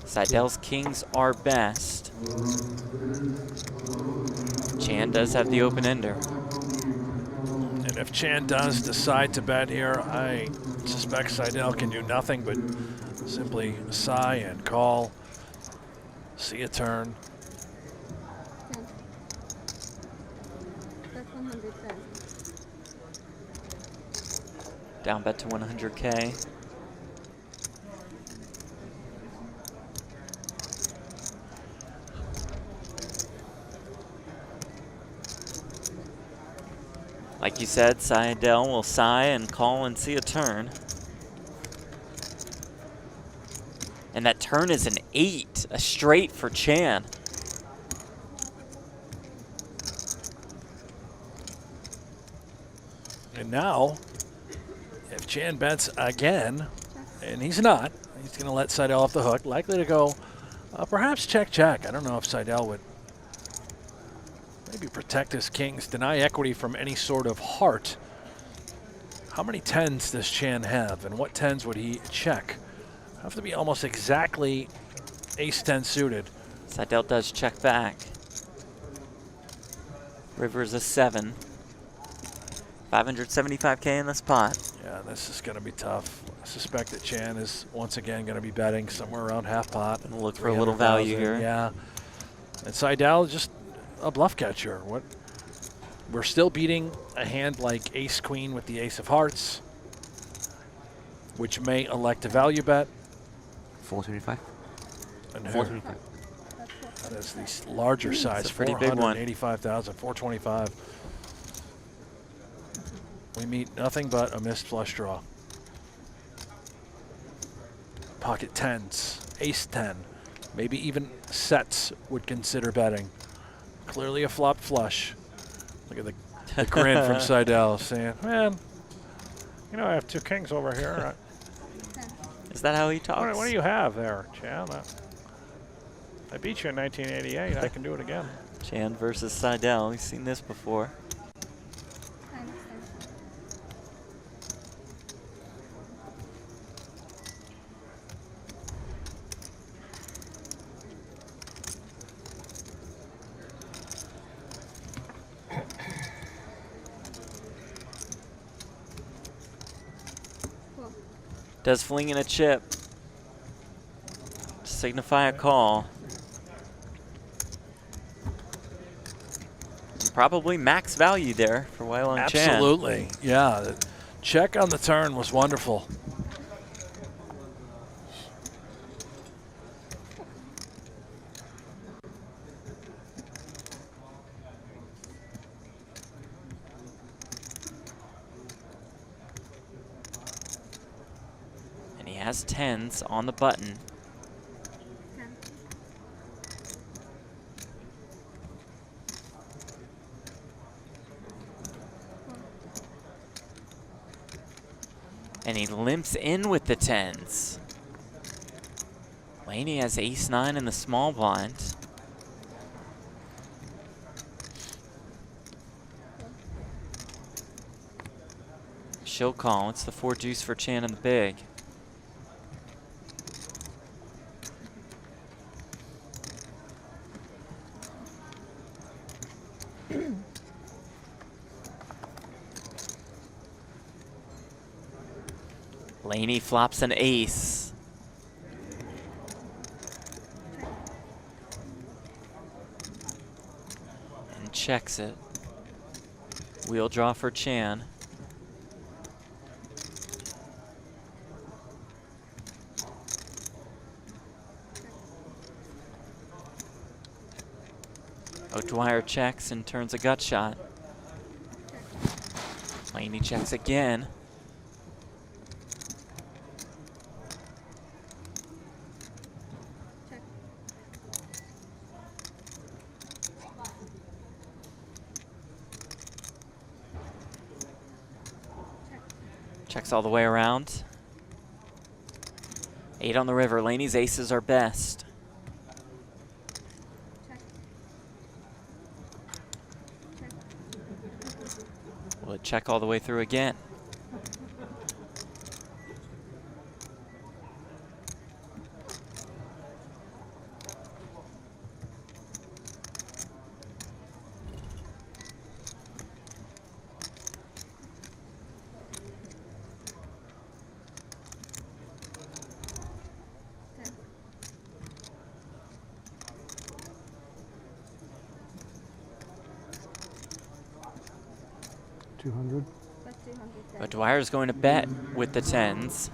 Seidel's kings are best. Chan does have the open ender. And if Chan does decide to bet here, I suspect Seidel can do nothing but simply sigh and call, see a turn. That's 110. Down bet to 100K. Like you said, Seidel will sigh and call and see a turn. And that turn is an 8, a straight for Chan. And now, if Chan bets again, and he's not, he's going to let Seidel off the hook, likely to go perhaps check-check. I don't know if Seidel would maybe protect his kings, deny equity from any sort of heart. How many 10s does Chan have, and what 10s would he check? Have to be almost exactly ace-10 suited. Seidel does check back. River's a 7. 575K in this pot. Yeah, this is going to be tough. I suspect that Chan is once again going to be betting somewhere around half pot. Gonna look for a little value here. Yeah. And Seidel just a bluff catcher. What? We're still beating a hand like ace-queen with the ace of hearts, which may elect a value bet. 475. And 475. that is the larger size, a pretty big one. 485,000, 425. We meet nothing but a missed flush draw. Pocket 10s, ace 10, maybe even sets would consider betting. Clearly a flop flush. Look at the grin from Seidel saying, man, you know, I have 2 kings over here. Is that how he talks? What do you have there, Chan? I beat you in 1988. I can do it again. Chan versus Seidel. We've seen this before. Does fling in a chip to signify a call. Probably max value there for Leong Chan. Absolutely, yeah. The check on the turn was wonderful. has tens on the button. And he limps in with the tens. Lehne has ace-9 in the small blind. She'll call. It's the 4 deuce for Chan in the big. Lehne flops an ace. And checks it. Wheel draw for Chan. Dwyer checks and turns a gut shot. Lehne checks again. Checks all the way around. 8 on the river. Lehne's aces are best. Will it check all the way through again? But Dwyer's going to bet with the tens.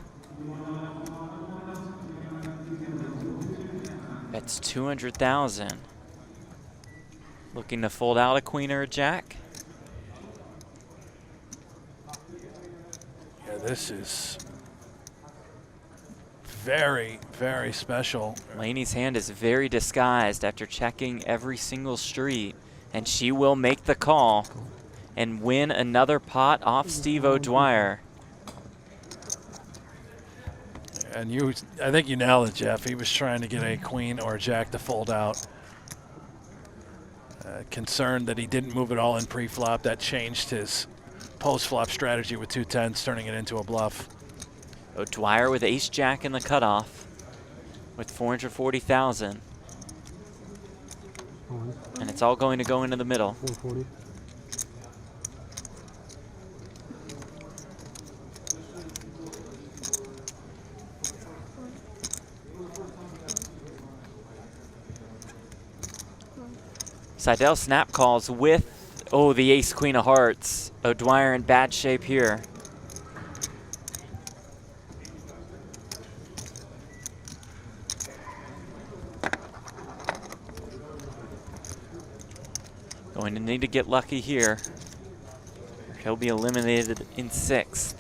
That's 200,000. Looking to fold out a queen or a jack. Yeah, this is very, very special. Lehne's hand is very disguised after checking every single street, and she will make the call and win another pot off Steve O'Dwyer. And I think you nailed it, Jeff. He was trying to get a queen or a jack to fold out. Concerned that he didn't move it all in pre-flop. That changed his post-flop strategy with 2 tens, turning it into a bluff. O'Dwyer with ace-jack in the cutoff with 440,000. And it's all going to go into the middle. 440. Seidel snap calls with, the ace-queen of hearts. O'Dwyer in bad shape here. Going to need to get lucky here. He'll be eliminated in 6th.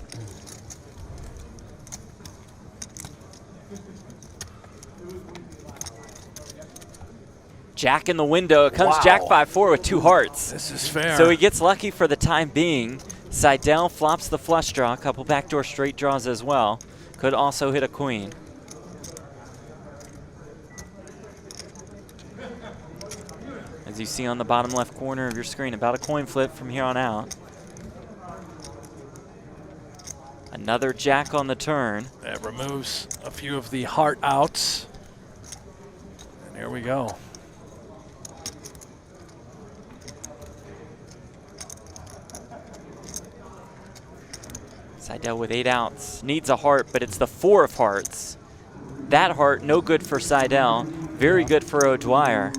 Jack in the window. It comes Jack 5-4 with 2 hearts. This is fair. So he gets lucky for the time being. Seidel flops the flush draw. A couple backdoor straight draws as well. Could also hit a queen. As you see on the bottom left corner of your screen, about a coin flip from here on out. Another jack on the turn. That removes a few of the heart outs. And here we go. Seidel with 8 outs. Needs a heart, but it's the 4 of hearts. That heart, no good for Seidel. Very good for O'Dwyer.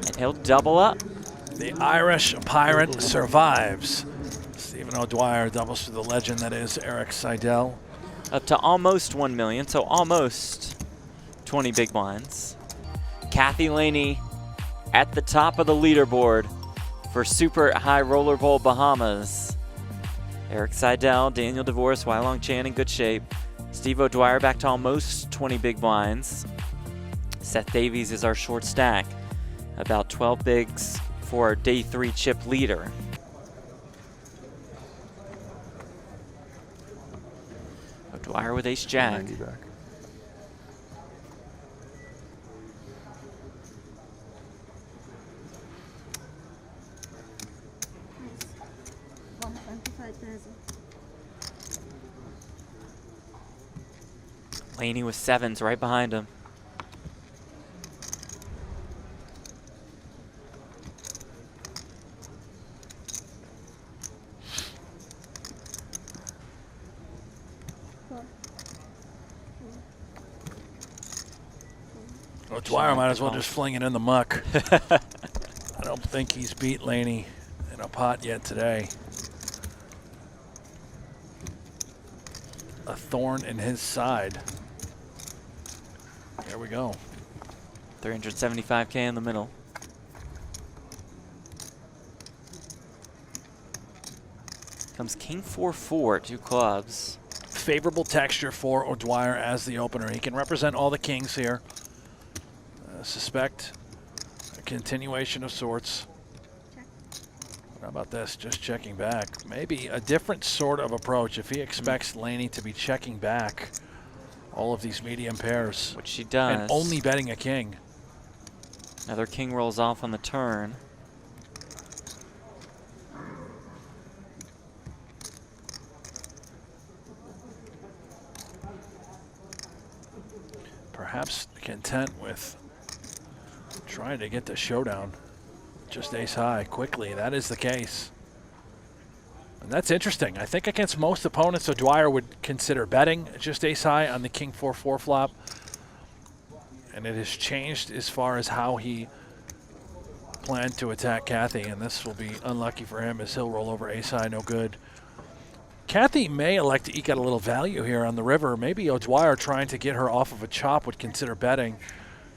And he'll double up. The Irish Pirate survives. Stephen O'Dwyer doubles to the legend that is Erik Seidel. Up to almost 1 million, so almost 20 big blinds. Kathy Lehne at the top of the leaderboard for Super High Roller Bowl Bahamas. Erik Seidel, Daniel Dvoress, Leong Chan in good shape. Steve O'Dwyer back to almost 20 big blinds. Seth Davies is our short stack. About 12 bigs for our day 3 chip leader. O'Dwyer with ace jack. 90 back. Lehne with 7s right behind him. O'Dwyer might as well just fling it in the muck. I don't think he's beat Lehne in a pot yet today. A thorn in his side. There we go. 375K in the middle. Comes king 4-4, 2 clubs. Favorable texture for O'Dwyer as the opener. He can represent all the kings here. Suspect a continuation of sorts. How about this? Just checking back. Maybe a different sort of approach if he expects Lehne to be checking back all of these medium pairs. Which she does. And only betting a king. Another king rolls off on the turn. Perhaps content with trying to get the showdown. Just ace high quickly. That is the case. And that's interesting. I think against most opponents, O'Dwyer would consider betting just ace high on the king 4-4 flop. And it has changed as far as how he planned to attack Kathy. And this will be unlucky for him as he'll roll over ace high, no good. Kathy may elect to eke out a little value here on the river. Maybe O'Dwyer, trying to get her off of a chop, would consider betting.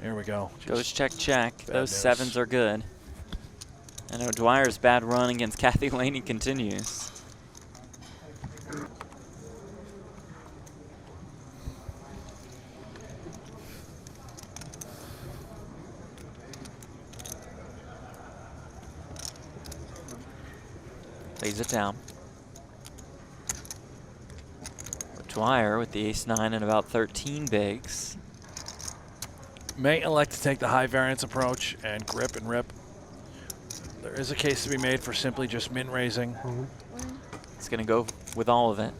There we go. Goes check, check. Those news. 7s are good. And O'Dwyer's bad run against Kathy Lehne continues. Lays it down. O'Dwyer with the ace-9 and about 13 bigs. May elect to take the high variance approach and grip and rip. There is a case to be made for simply just min raising. It's going to go with all of it.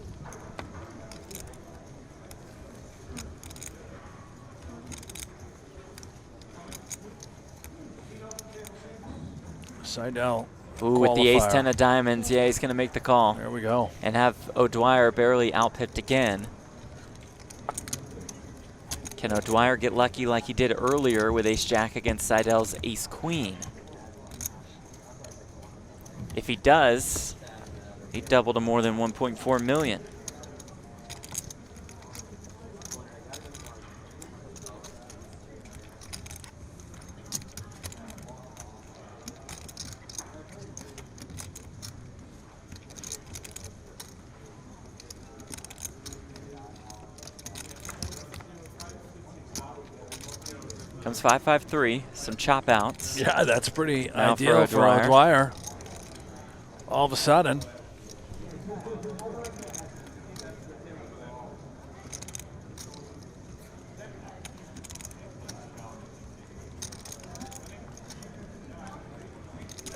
Seidel. Ooh, with the ace-10 of diamonds, yeah, he's going to make the call. There we go. And have O'Dwyer barely outpipped again. Can O'Dwyer get lucky like he did earlier with ace-jack against Seidel's ace-queen? If he does, he'd double to more than 1.4 million. Comes 5-5-3, some chop outs. Yeah, that's pretty Now ideal for O'Dwyer. All of a sudden.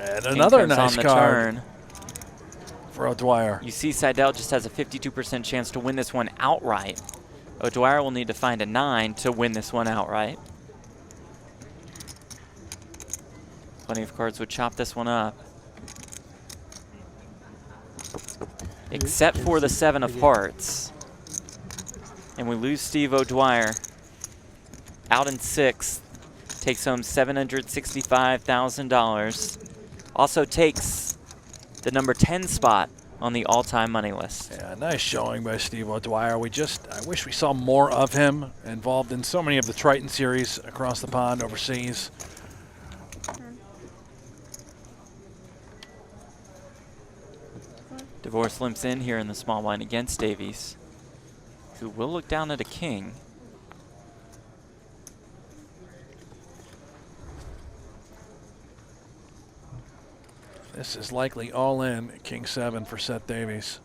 And another nice card for O'Dwyer. You see Seidel just has a 52% chance to win this one outright. O'Dwyer will need to find a 9 to win this one outright. Plenty of cards would chop this one up. Except for the 7 of hearts. And we lose Steve O'Dwyer. Out in 6th. Takes home $765,000. Also takes the number 10 spot on the all-time money list. Yeah, nice showing by Steve O'Dwyer. I wish we saw more of him involved in so many of the Triton series across the pond overseas. Dvoress limps in here in the small blind against Davies. who will look down at a king. This is likely all in King 7 for Seth Davies.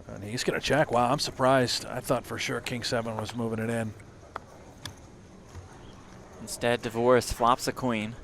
And he's going to check. Wow, I'm surprised. I thought for sure King 7 was moving it in. Instead, Dvoress flops a queen.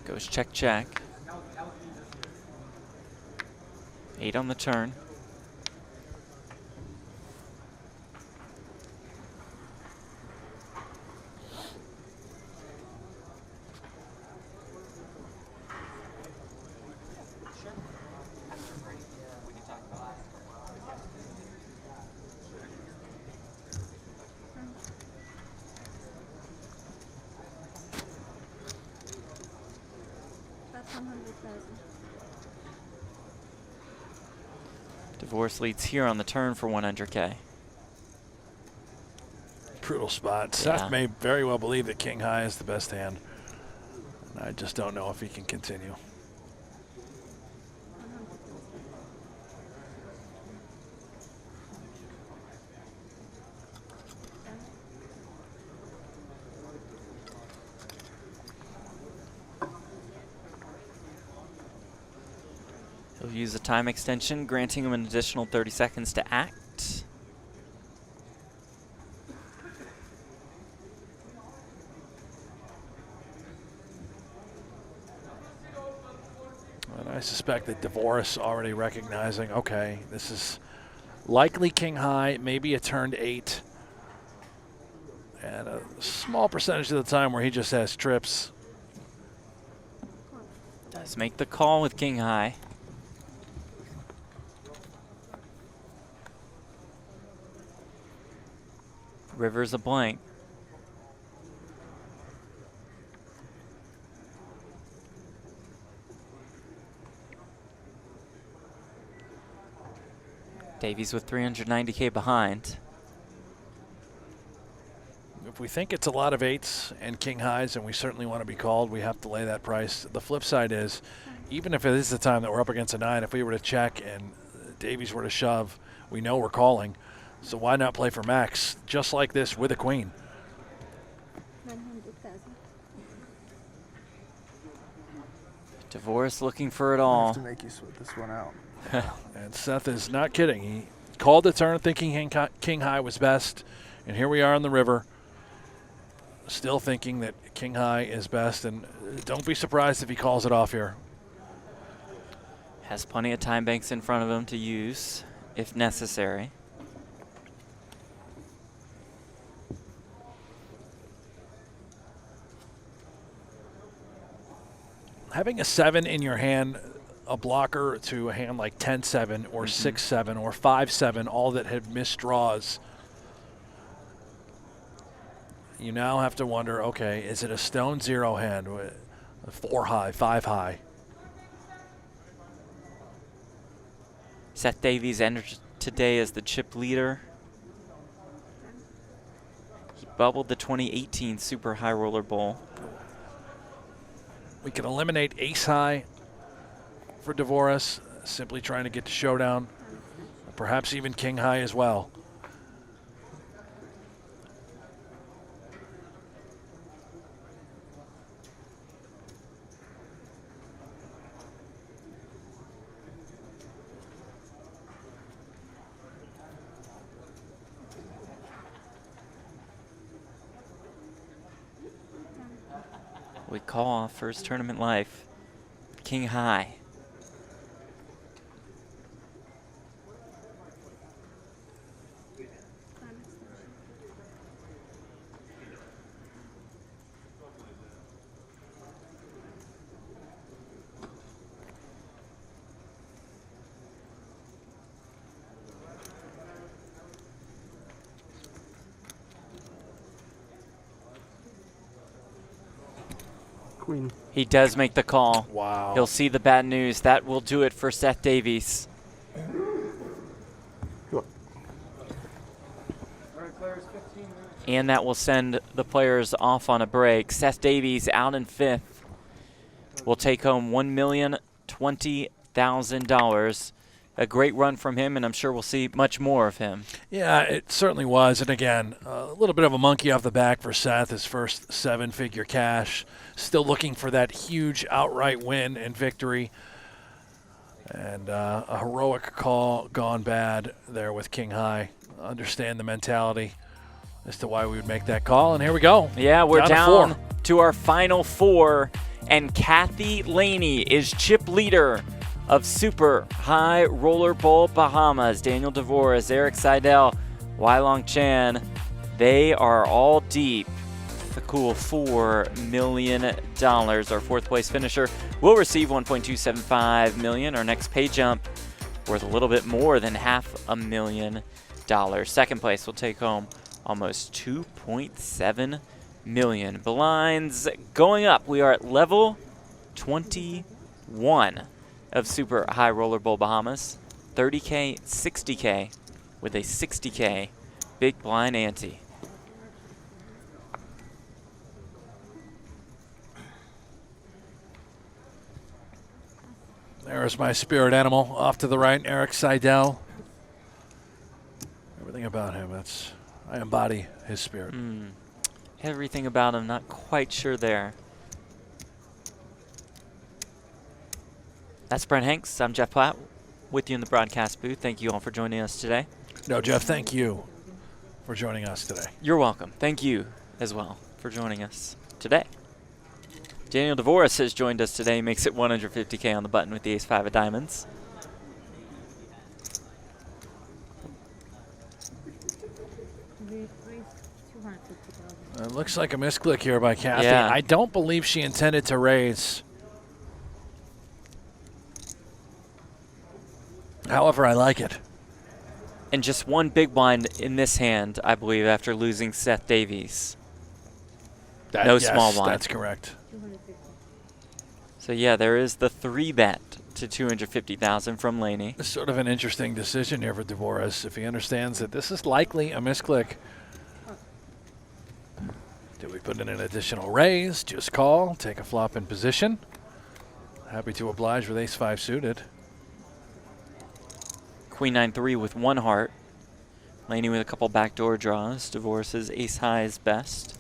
Goes check, check. 8 on the turn. That's 100,000. Dvoress leads here on the turn for 100K. Brutal spot. Yeah. Seth may very well believe that King High is the best hand. I just don't know if he can continue. He'll use a time extension, granting him an additional 30 seconds to act. And I suspect that Dvoress already recognizing, okay, this is likely King High, maybe a turned 8. And a small percentage of the time where he just has trips. Does make the call with King High. River's a blank. Davies with 390K behind. If we think it's a lot of 8s and King Highs, and we certainly want to be called, we have to lay that price. The flip side is, even if it is the time that we're up against a 9, if we were to check and Davies were to shove, we know we're calling. So why not play for max, just like this with a queen? 100,000. Dvoress looking for it I all. have to make you sweat this one out. And Seth is not kidding. He called the turn thinking King High was best, and here we are on the river, still thinking that King High is best, and don't be surprised if he calls it off here. Has plenty of time banks in front of him to use if necessary. Having a 7 in your hand, a blocker to a hand like 10-7 or 6-7 or 5-7, all that had missed draws, you now have to wonder, okay, is it a stone 0 hand, 4 high, 5 high? Seth Davies entered today as the chip leader. He bubbled the 2018 Super High Roller Bowl. We can eliminate ace high for Dvoress, simply trying to get to showdown. Perhaps even king high as well. We call off first tournament life. King high. Queen. He does make the call. Wow. He'll see the bad news. That will do it for Seth Davies. And that will send the players off on a break. Seth Davies out in fifth will take home $1,020,000. A great run from him, and I'm sure we'll see much more of him. Yeah, it certainly was. And again, a little bit of a monkey off the back for Seth, his first seven-figure cash. Still looking for that huge outright win and victory. And a heroic call gone bad there with King High. Understand the mentality as to why we would make that call. And here we go. Yeah, we're down down to our final four. And Kathy Lehne is chip leader of Super High Roller Bowl Bahamas. Daniel Dvoress, Erik Seidel, Leong Chan, they are all deep. A cool $4 million. Our fourth place finisher will receive $1.275 million. Our next pay jump worth a little bit more than $500,000. Second place will take home almost $2.7 million. Blinds going up. We are at level 21 of Super High Roller Bowl Bahamas. 30K, 60K with a 60K big blind ante. There's my spirit animal off to the right, Erik Seidel. Everything about him, I embody his spirit. Everything about him, not quite sure there. That's Brent Hanks. I'm Jeff Platt with you in the broadcast booth. Thank you all for joining us today. No, Jeff, thank you for joining us today. You're welcome. Thank you as well for joining us today. Daniel Dvoress has joined us today. Makes it 150K on the button with the ace-5 of diamonds. It looks like a misclick here by Kathy. Yeah. I don't believe she intended to raise. However, I like it. And just one big blind in this hand, I believe, after losing Seth Davies. No small blind. That's correct. So yeah, there is the 3-bet to $250,000 from Lehne. It's sort of an interesting decision here for Dvoress if he understands that this is likely a misclick. Do we put in an additional raise? Just call, take a flop in position. Happy to oblige with ace-5 suited. Queen 9-3 with one heart. Lehne with a couple backdoor draws. Dvoress's ace-high is best.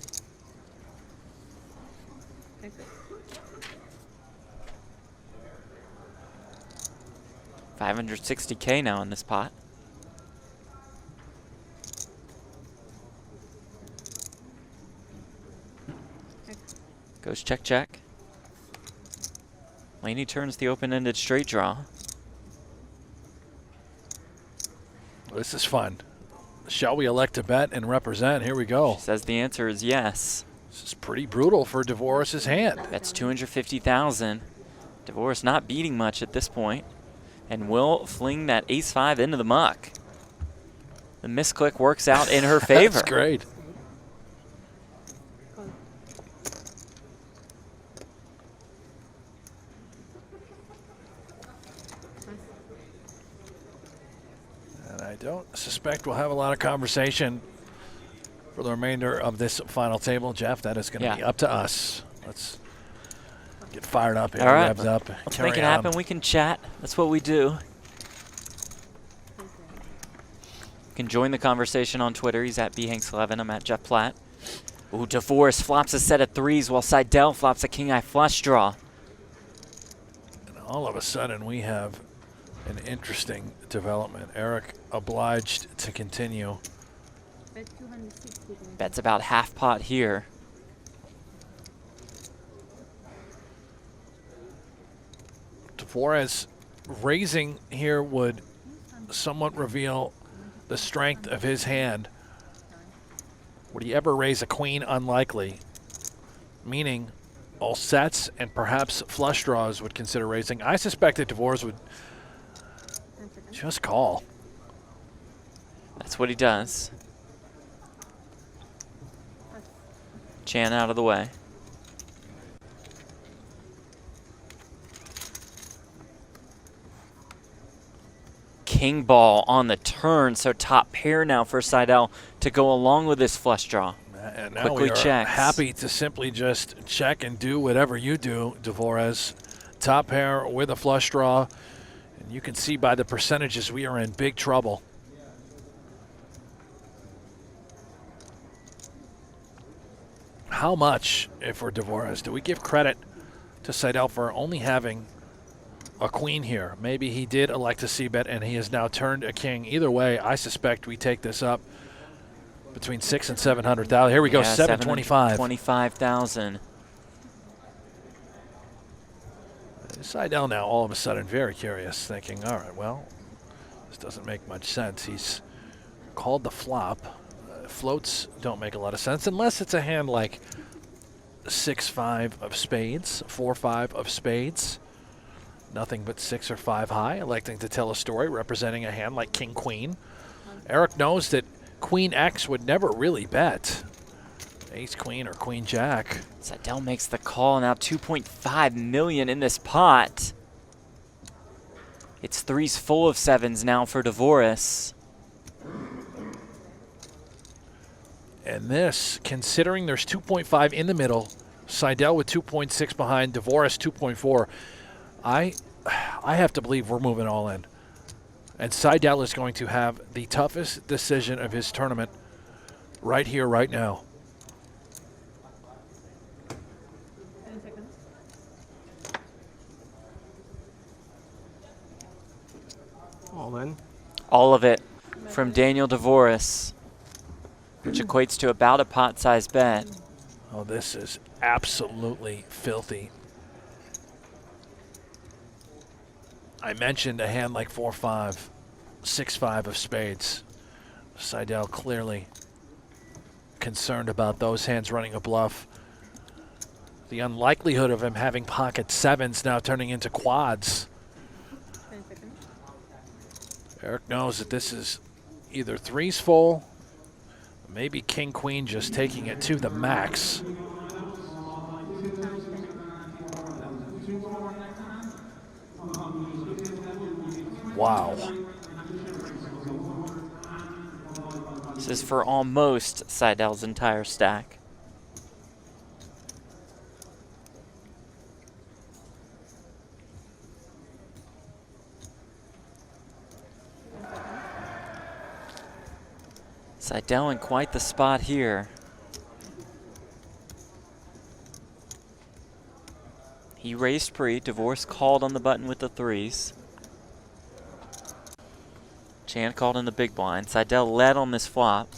$560K now in this pot. Goes check, check. Lehne turns the open-ended straight draw. This is fun. Shall we elect to bet and represent? Here we go. She says the answer is yes. This is pretty brutal for Dvoress's hand. That's $250,000. Dvoress not beating much at this point, and will fling that ace-5 into the muck. The misclick works out in her favor. That's great. And I don't suspect we'll have a lot of conversation for the remainder of this final table. Jeff, that is going to be up to us. Let's get fired up here, All right, revs up. let's make it happen. We can chat. That's what we do. You can join the conversation on Twitter. He's at bhanks11. I'm at Jeff Platt. Ooh, Dvoress flops a set of threes while Seidel flops a king-eye flush draw. And all of a sudden, we have an interesting development. Erik obliged to continue. Bet's about half pot here. Dvoress raising here would somewhat reveal the strength of his hand. Would he ever raise a queen? Unlikely. Meaning all sets and perhaps flush draws would consider raising. I suspect that Dvoress would just call. That's what he does. Chan out of the way. king ball on the turn, so top pair now for Seidel to go along with this flush draw. And now Quickly we are checks. happy to simply just check and do whatever you do, Dvoress. Top pair with a flush draw. And you can see by the percentages we are in big trouble. How much, if we're Dvoress, do we give credit to Seidel for only having a queen here? Maybe he did elect a c-bet and he has now turned a king. Either way, I suspect we take this up between 600,000 and 700,000. Here we go, 725. 25,000. Seidel now all of a sudden very curious, thinking, all right, well, this doesn't make much sense. He's called the flop. Floats don't make a lot of sense unless it's a hand like 6-5 of spades, 4-5 of spades. Nothing but 6 or 5 high, electing to tell a story representing a hand like King Queen. Erik knows that Queen X would never really bet. Ace Queen or Queen Jack. Seidel makes the call, now 2.5 million in this pot. It's threes full of sevens now for Dvoress. And this, considering there's 2.5 in the middle, Seidel with 2.6 behind, Dvoress 2.4, I have to believe we're moving all in. And Seidel is going to have the toughest decision of his tournament right here, right now. All in. All of it from Daniel Dvoress, which equates to about a pot-sized bet. Oh, this is absolutely filthy. I mentioned a hand like 4-5, 6-5 of spades. Seidel clearly concerned about those hands running a bluff. The unlikelihood of him having pocket sevens now turning into quads. Erik knows that this is either threes full, maybe King Queen just taking it to the max. Wow. This is for almost Seidel's entire stack. Seidel in quite the spot here. He raised pre, Dvoress called on the button with the threes. Chan called in the big blind. Seidel led on this flop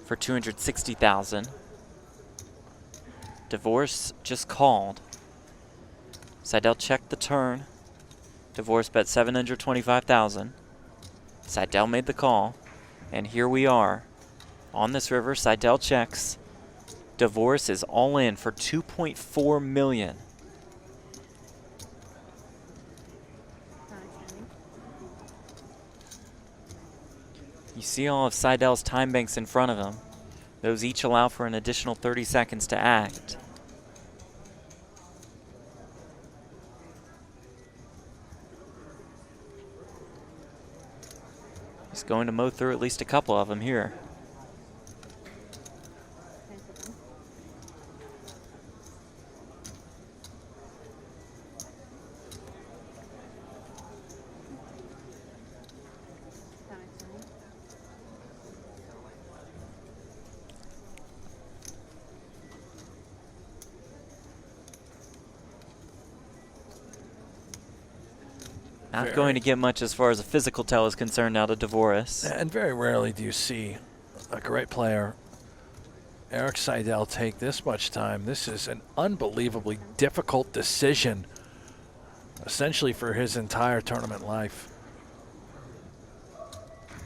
for 260,000. Dvoress just called. Seidel checked the turn. Dvoress bet 725,000. Seidel made the call. And here we are on this river. Seidel checks. Dvoress is all in for 2.4 million. You see all of Seidel's time banks in front of him. Those each allow for an additional 30 seconds to act. He's going to mow through at least a couple of them here. Not going to get much as far as a physical tell is concerned now to Dvoress. And very rarely do you see a great player, Erik Seidel, take this much time. This is an unbelievably difficult decision, essentially for his entire tournament life.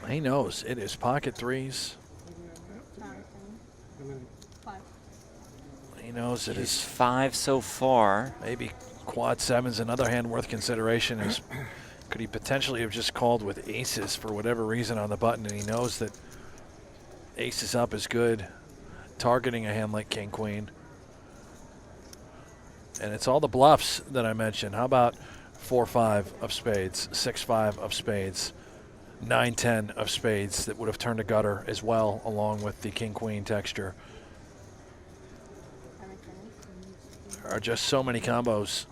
He knows it is pocket threes. He knows it is 5 so far. Maybe quad sevens. Another hand worth consideration is, could he potentially have just called with aces for whatever reason on the button, and he knows that aces up is good, targeting a hand like King Queen. And it's all the bluffs that I mentioned. How about 4-5 of spades, 6-5 of spades, 9-10 of spades that would have turned a gutter as well, along with the king-queen texture. There are just so many combos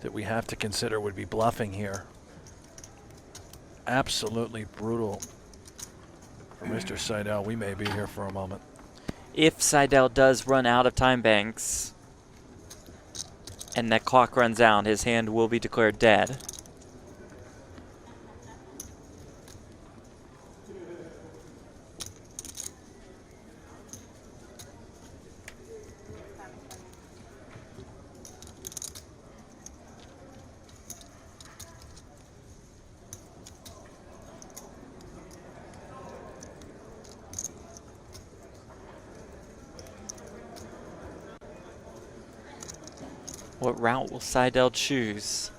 that we have to consider would be bluffing here. Absolutely brutal for Mr. Seidel. We may be here for a moment. If Seidel does run out of time banks and that clock runs out, his hand will be declared dead. What route will Seidel choose?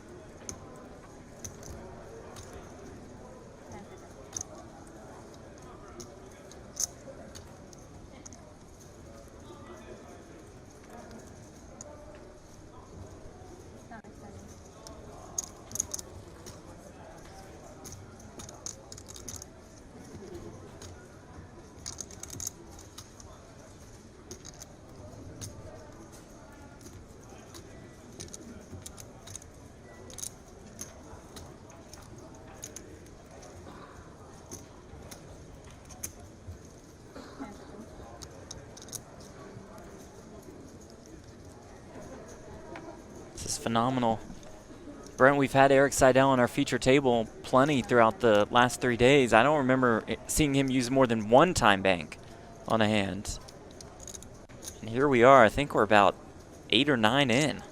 This is phenomenal. Brent, we've had Erik Seidel on our feature table plenty throughout the last 3 days. I don't remember seeing him use more than one time bank on a hand. And here we are. I think we're about 8 or 9 in.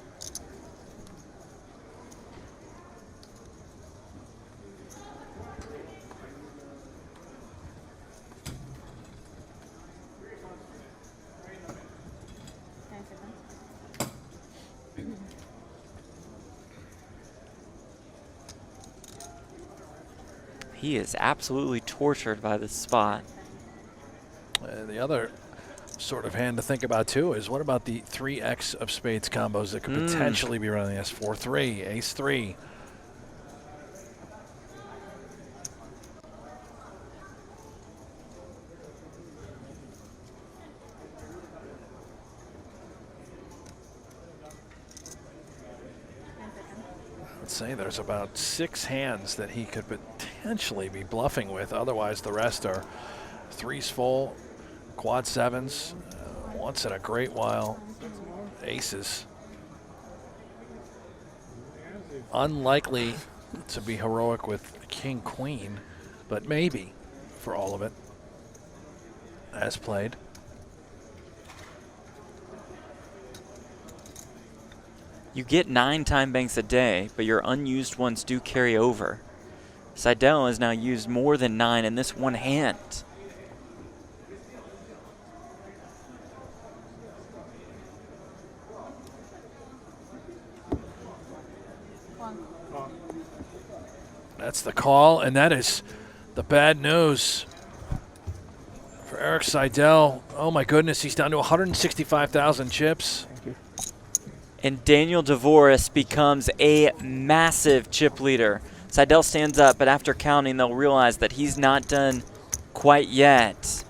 He is absolutely tortured by this spot. The other sort of hand to think about too is what about the 3x of spades combos that could potentially be running this 4-3, ace-3. Say there's about 6 hands that he could potentially be bluffing with. Otherwise, the rest are 3s full, quad 7s, once in a great while, aces. Unlikely to be heroic with king queen, but maybe for all of it as played. You get 9 time banks a day, but your unused ones do carry over. Seidel has now used more than 9 in this one hand. That's the call, and that is the bad news for Erik Seidel. Oh my goodness, he's down to 165,000 chips. And Daniel Dvoress becomes a massive chip leader. Seidel stands up, but after counting, they'll realize that he's not done quite yet.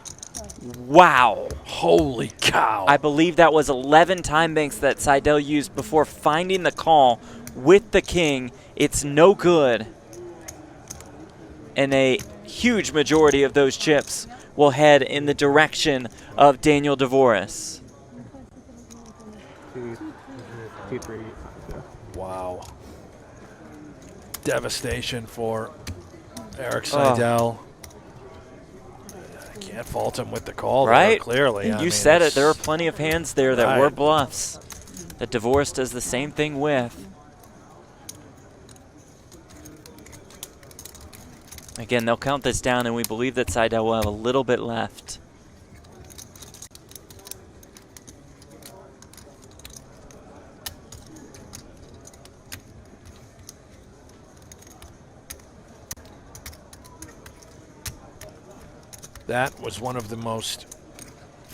Wow. Holy cow. I believe that was 11 time banks that Seidel used before finding the call with the king. It's no good. And a huge majority of those chips will head in the direction of Daniel Dvoress. Wow. Devastation for Erik Seidel. I can't fault him with the call, right? There, clearly. You said it. There are plenty of hands there that were bluffs that Dvoress does the same thing with. Again, they'll count this down, and we believe that Seidel will have a little bit left. That was one of the most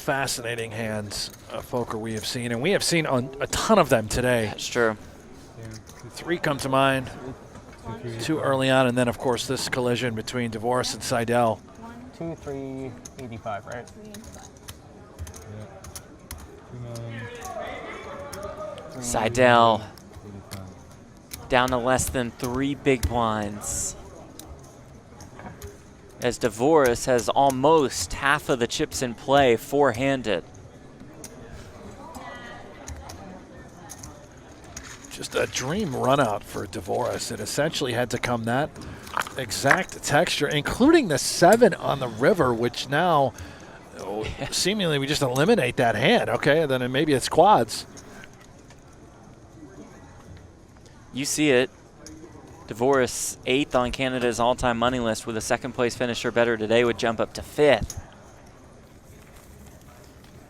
fascinating hands of poker we have seen, and we have seen a ton of them today. That's true. 3 come to mind, 2 early on, and then, of course, this collision between Dvoress and Seidel. 2, 3, 85, right? Seidel down to less than 3 big blinds, as Dvoress has almost half of the chips in play four-handed. Just a dream run out for Dvoress. It essentially had to come that exact texture, including the 7 on the river, which now seemingly we just eliminate that hand. Okay, and then maybe it's quads. You see it. Dvoress 8th on Canada's all-time money list with a second-place finish or better today would jump up to 5th.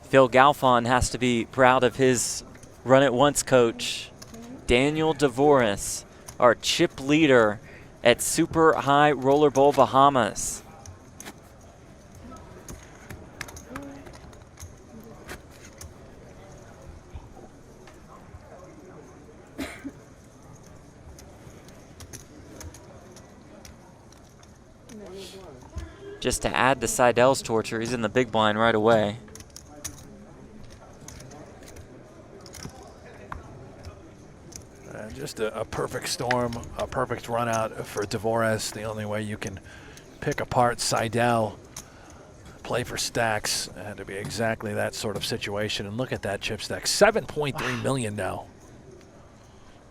Phil Galfond has to be proud of his run-it-once coach, Daniel Dvoress, our chip leader at Super High Roller Bowl Bahamas. Just to add to Seidel's torture, he's in the big blind right away. Just a perfect storm, a perfect run out for Dvoress. The only way you can pick apart Seidel, play for stacks, and to be exactly that sort of situation. And look at that chip stack, 7.3 million now.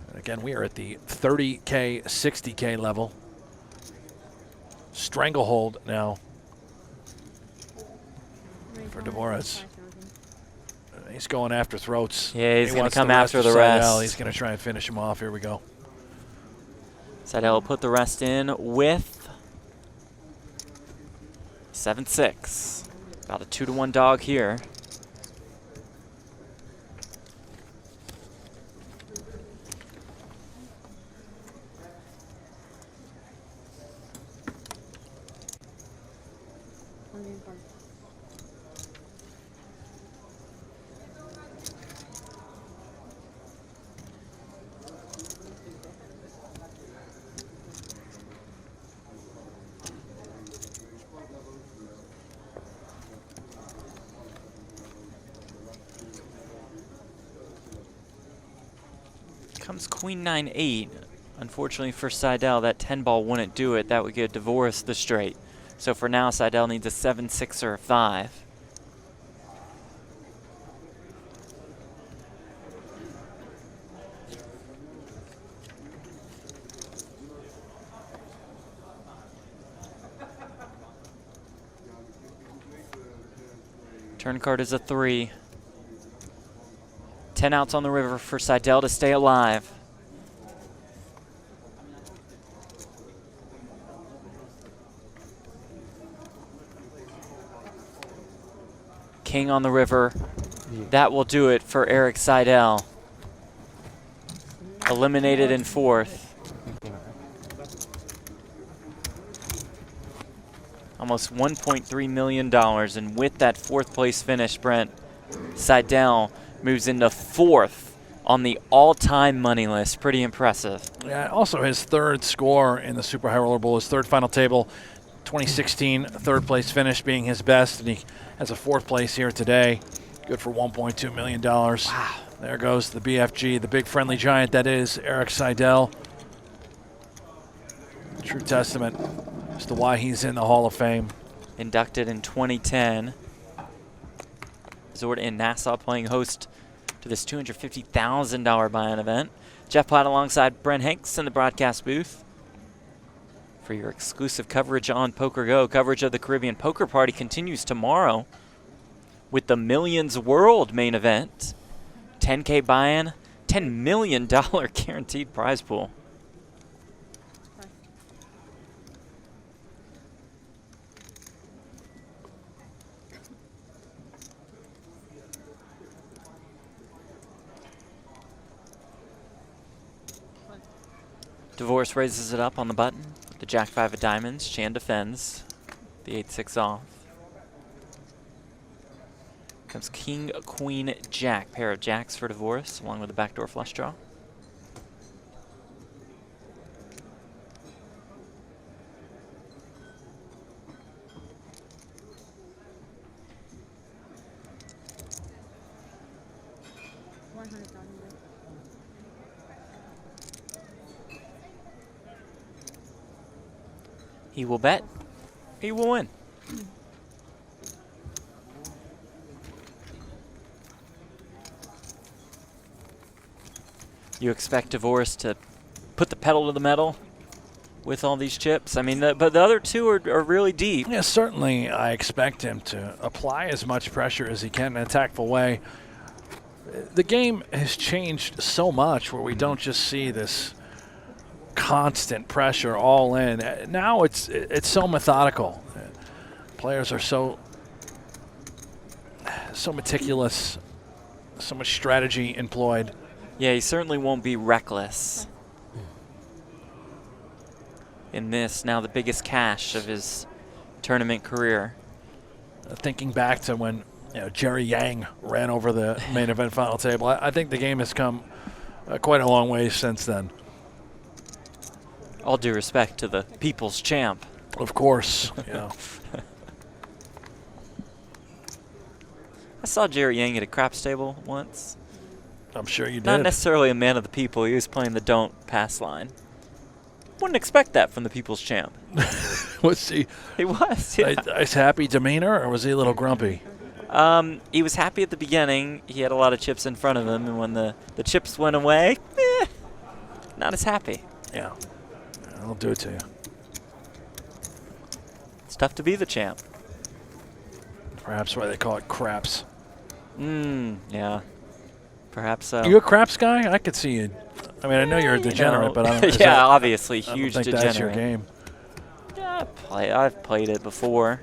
And again, we are at the 30K, 60K level. Stranglehold now for Dvoress. He's going after throats. Yeah, he's going to come the after the Seidel. rest. He's going to try and finish him off. Here we go. Seidel will put the rest in with 7-6. About a 2-to-1 dog here. Comes Queen 9-8. Unfortunately for Seidel, that 10 ball wouldn't do it. That would give Dvoress the straight. So for now, Seidel needs a 7-6 or a 5. Turn card is a 3. 10 outs on the river for Seidel to stay alive. King on the river. That will do it for Erik Seidel. Eliminated in 4th. Almost $1.3 million. And with that 4th place finish, Brent, Seidel moves into 4th on the all-time money list. Pretty impressive. Yeah, also his 3rd score in the Super High Roller Bowl, his 3rd final table, 2016 3rd place finish being his best, and he has a 4th place here today. Good for $1.2 million. Wow. There goes the BFG, the big friendly giant that is Erik Seidel. True testament as to why he's in the Hall of Fame. Inducted in 2010. Resort in Nassau playing host to this $250,000 buy-in event. Jeff Platt alongside Brent Hanks in the broadcast booth for your exclusive coverage on Poker Go. Coverage of the Caribbean Poker Party continues tomorrow with the Millions World main event. 10K buy-in, $10 million guaranteed prize pool. Dvoress raises it up on the button. The Jack-5 of diamonds. Chan defends. The 8-6 off. comes king, queen, jack. Pair of jacks for Dvoress, along with a backdoor flush draw. He will bet. He will win. You expect Dvoress to put the pedal to the metal with all these chips? I mean, but the other two are really deep. Yeah, certainly I expect him to apply as much pressure as he can in a tactful way. The game has changed so much where we don't just see this constant pressure all in. Now it's so methodical. Players are so meticulous, so much strategy employed. Yeah, he certainly won't be reckless in this, now the biggest cash of his tournament career. Thinking back to when Jerry Yang ran over the main event final table, I think the game has come quite a long way since then. All due respect to the people's champ. Of course, yeah. I saw Jerry Yang at a craps table once. I'm sure you did. Not necessarily a man of the people. He was playing the don't pass line. Wouldn't expect that from the people's champ. Was he? He was, yeah. Nice happy demeanor, or was he a little grumpy? He was happy at the beginning. He had a lot of chips in front of him, and when the chips went away, not as happy. Yeah. I'll do it to you. It's tough to be the champ. Perhaps why they call it craps. Yeah. Perhaps so. You a craps guy? I could see you. I mean, I know you're a degenerate, but I don't. Yeah, obviously, huge I don't think degenerate. that's your game. Yeah, I've played it before.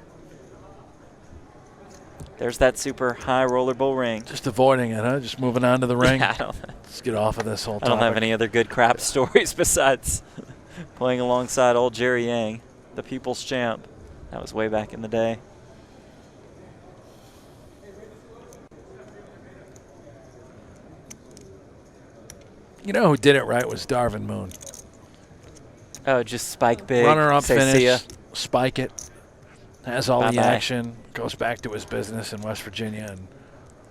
There's that super high roller bowl ring. Just avoiding it, huh? Just moving on to the ring. Yeah, Let's get off of this whole topic. I don't have any other good crap stories besides playing alongside old Jerry Yang, the people's champ. That was way back in the day. You know who did it right was Darvin Moon. Oh, just spike big. Runner-up say finish, see ya. spike it, has all the Bye-bye. action, goes back to his business in West Virginia, and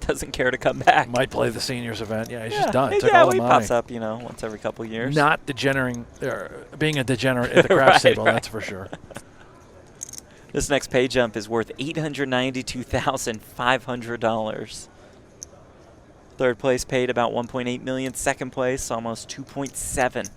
Doesn't care to come back. might play the seniors event. Yeah, he's just done. Took Yeah, all the he money. pops up, once every couple years. Not degenerating, being a degenerate at the craps table, that's for sure. This next pay jump is worth $892,500. Third place paid about $1.8 million. Second place, almost $2.7.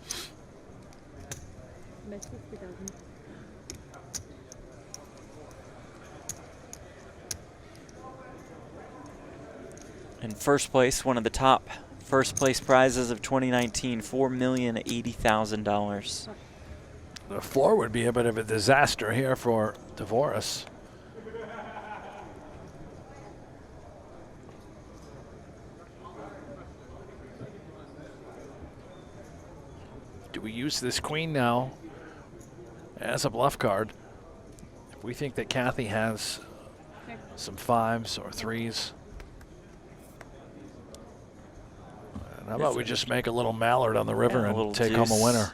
In first place, one of the top first place prizes of 2019, $4,080,000. The floor would be a bit of a disaster here for Dvoress. Do we use this queen now as a bluff card? If we think that Kathy has some fives or threes. And how about we just make a little mallard on the river and take home a winner?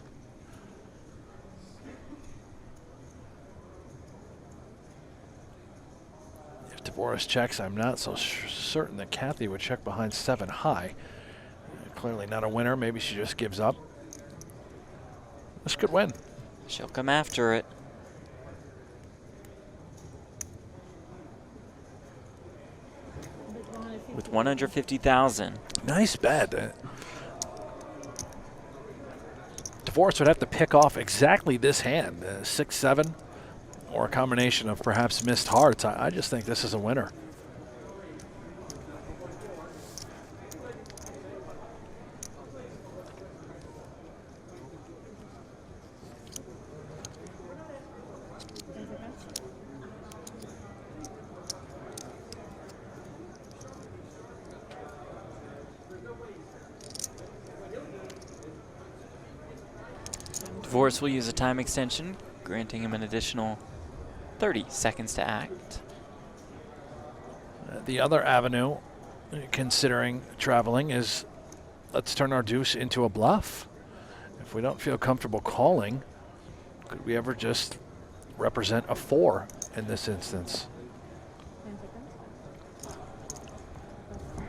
If Dvoress checks, I'm not so certain that Kathy would check behind 7 high. Clearly not a winner. Maybe she just gives up. This could win. She'll come after it. With $150,000. Nice bet. Dvoress would have to pick off exactly this hand, 6-7, or a combination of perhaps missed hearts. I just think this is a winner. Dvoress will use a time extension, granting him an additional 30 seconds to act. The other avenue, considering traveling, is let's turn our deuce into a bluff. If we don't feel comfortable calling, could we ever just represent a 4 in this instance?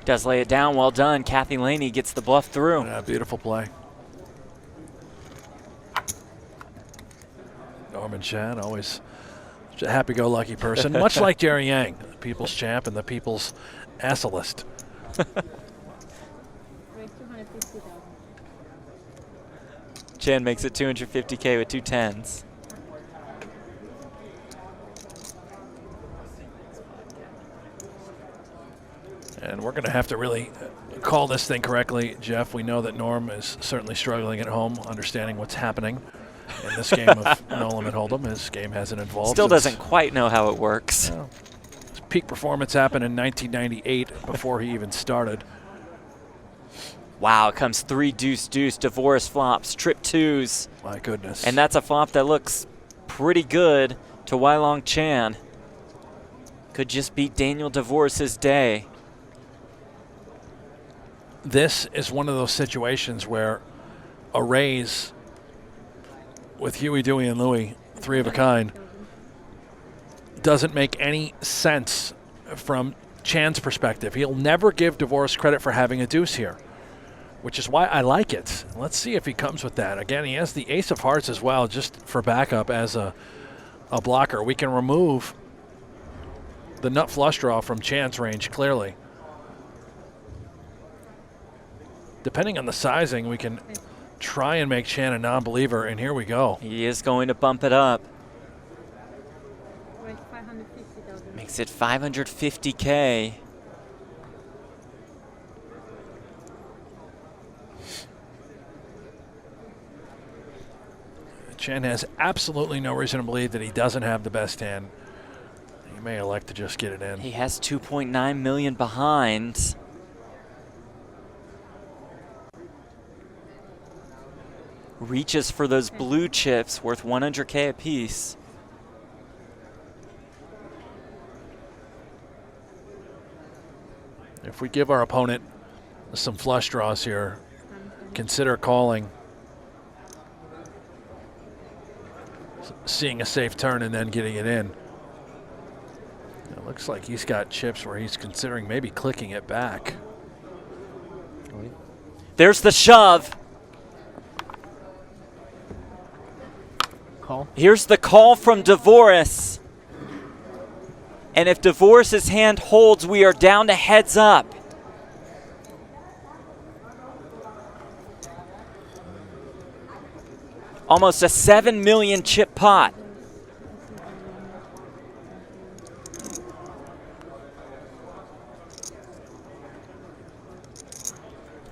Does lay it down. Well done. Kathy Lehne gets the bluff through. Yeah, beautiful play. Norman Chan, always a happy-go-lucky person, much like Jerry Yang, the people's champ and the people's assalist. Chan makes it 250K with 2 10s. And we're going to have to really call this thing correctly, Jeff. We know that Norm is certainly struggling at home, understanding what's happening in this game of No Limit Hold'em. His game hasn't evolved. Still doesn't quite know how it works. His peak performance happened in 1998 before he even started. Wow, it comes 3 deuce deuce. Dvoress flops, trip 2s. My goodness. And that's a flop that looks pretty good to Leong Chan. Could just beat Daniel Dvoress's day. This is one of those situations where a raise with Huey, Dewey, and Louie, 3 of a kind, doesn't make any sense from Chan's perspective. He'll never give Dvoress credit for having a deuce here, which is why I like it. Let's see if he comes with that. Again, he has the ace of hearts as well, just for backup as a blocker. We can remove the nut flush draw from Chan's range, clearly. Depending on the sizing, we can try and make Chan a non-believer, and here we go. He is going to bump it up. Makes it 550K. Chan has absolutely no reason to believe that he doesn't have the best hand. He may elect to just get it in. He has 2.9 million behind. Reaches for those blue chips worth 100K apiece. If we give our opponent some flush draws here, consider calling, seeing a safe turn and then getting it in. It looks like he's got chips where he's considering maybe clicking it back. There's the shove. Call. Here's the call from Dvoress. And if Dvoress's hand holds, we are down to heads up. Almost a 7 million chip pot.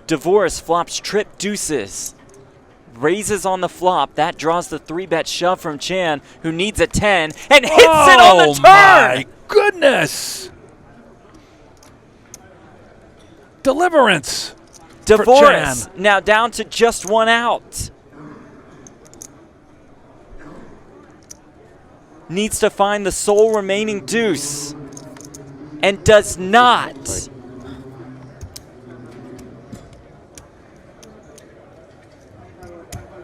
Dvoress flops trip deuces. Raises on the flop. That draws the 3-bet shove from Chan, who needs a 10, and hits it on the turn! My goodness! Deliverance! Dvoress now down to just 1 out. Needs to find the sole remaining deuce, and does not.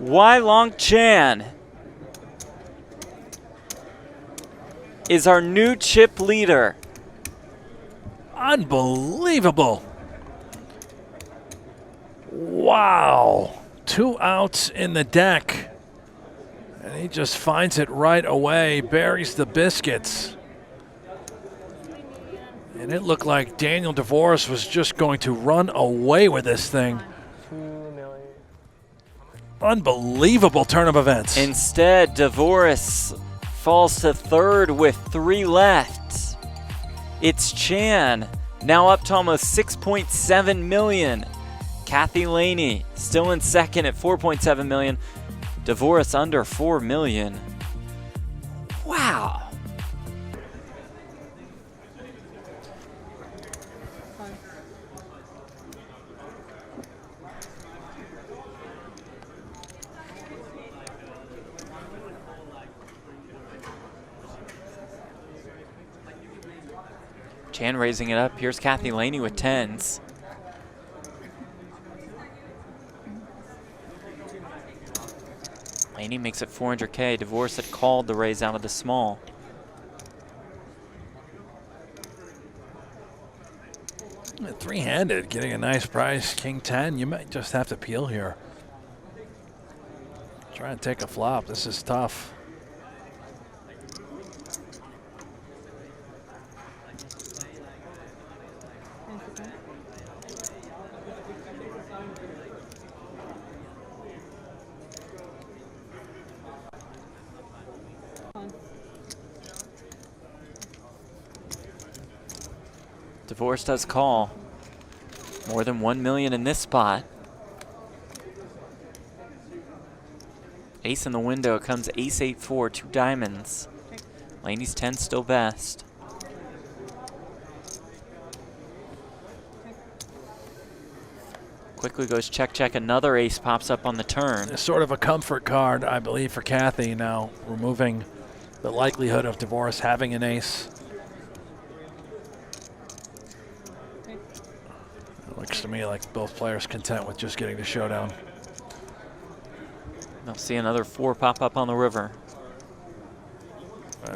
Leong Chan is our new chip leader. Unbelievable. Wow. 2 outs in the deck. And he just finds it right away, buries the biscuits. And it looked like Daniel Dvoress was just going to run away with this thing. Unbelievable turn of events. Instead, Dvoress falls to 3rd with 3 left. It's Chan, now up to almost 6.7 million. Kathy Lehne still in 2nd at 4.7 million. Dvoress under 4 million. Wow. Chan raising it up. Here's Kathy Lehne with tens. Lehne makes it 400K. Dvoress had called the raise out of the small. Three-handed, getting a nice price. King 10, you might just have to peel here. Try and take a flop. This is tough. Dvoress does call. More than 1 million in this spot. Ace in the window comes ace 8-4, 2 diamonds. Lehne's 10 still best. Quickly goes check, check. Another ace pops up on the turn. It's sort of a comfort card, I believe, for Kathy now, removing the likelihood of Dvoress having an ace. It looks to me like both players content with just getting the showdown. They'll see another 4 pop up on the river.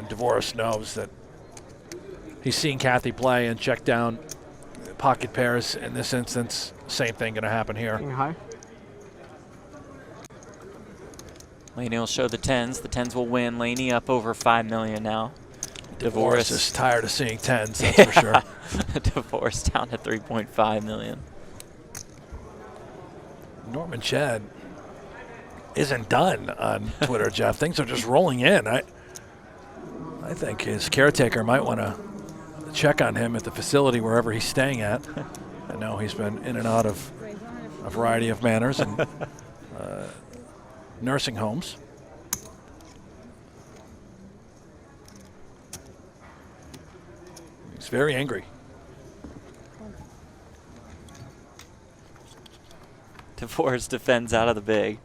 Dvoress knows that he's seen Kathy play and check down pocket pairs. In this instance, same thing going to happen here. High. Lehne will show the tens. The tens will win. Lehne up over 5 million now. Dvoress is tired of seeing tens, that's for sure. Dvoress down to 3.5 million. Norman Chad isn't done on Twitter, Jeff. Things are just rolling in. I think his caretaker might want to check on him at the facility wherever he's staying at. I know he's been in and out of a variety of manners and nursing homes. He's very angry. Dvoress defends out of the big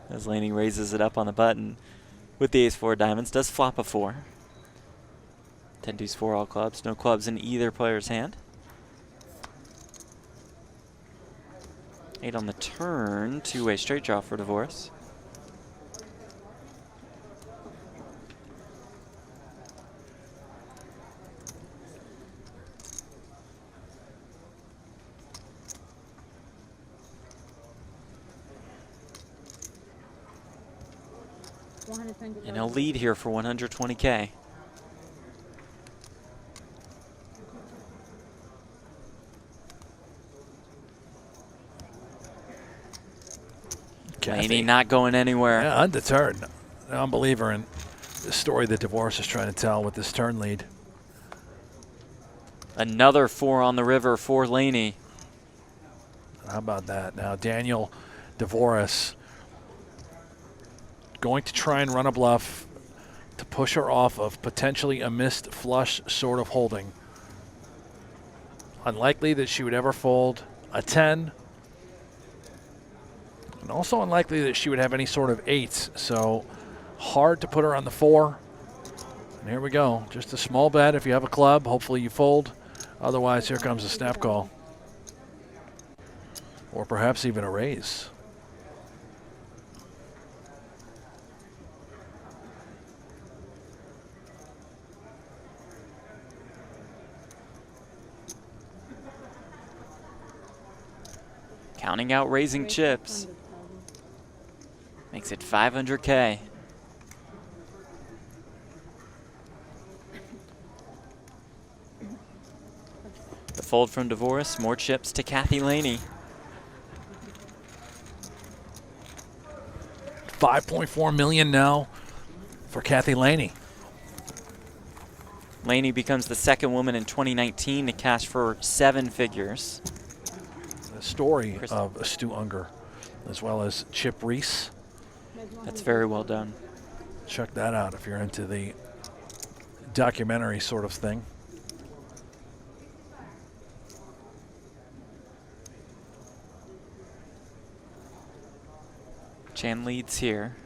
as Lehne raises it up on the button with the ace-4 diamonds. Does flop a 4. 10 deuce 4 all clubs. No clubs in either player's hand. 8 on the turn. Two-way straight draw for Dvoress. And he'll lead here for 120K. Lehne not going anywhere. Yeah, undeterred. An unbeliever in the story that Dvoress is trying to tell with this turn lead. Another 4 on the river for Lehne. How about that? Now Daniel Dvoress going to try and run a bluff to push her off of potentially a missed flush sort of holding. Unlikely that she would ever fold a 10. And also unlikely that she would have any sort of 8s. So hard to put her on the 4. And here we go. Just a small bet if you have a club. Hopefully you fold. Otherwise, here comes a snap call. Or perhaps even a raise. Counting out raising chips. Makes it 500K. The fold from Dvoress. More chips to Kathy Lehne. 5.4 million now for Kathy Lehne. Lehne becomes the second woman in 2019 to cash for 7 figures. The story of Stu Unger, as well as Chip Reese. That's very well done. Check that out if you're into the documentary sort of thing. Chan leads here.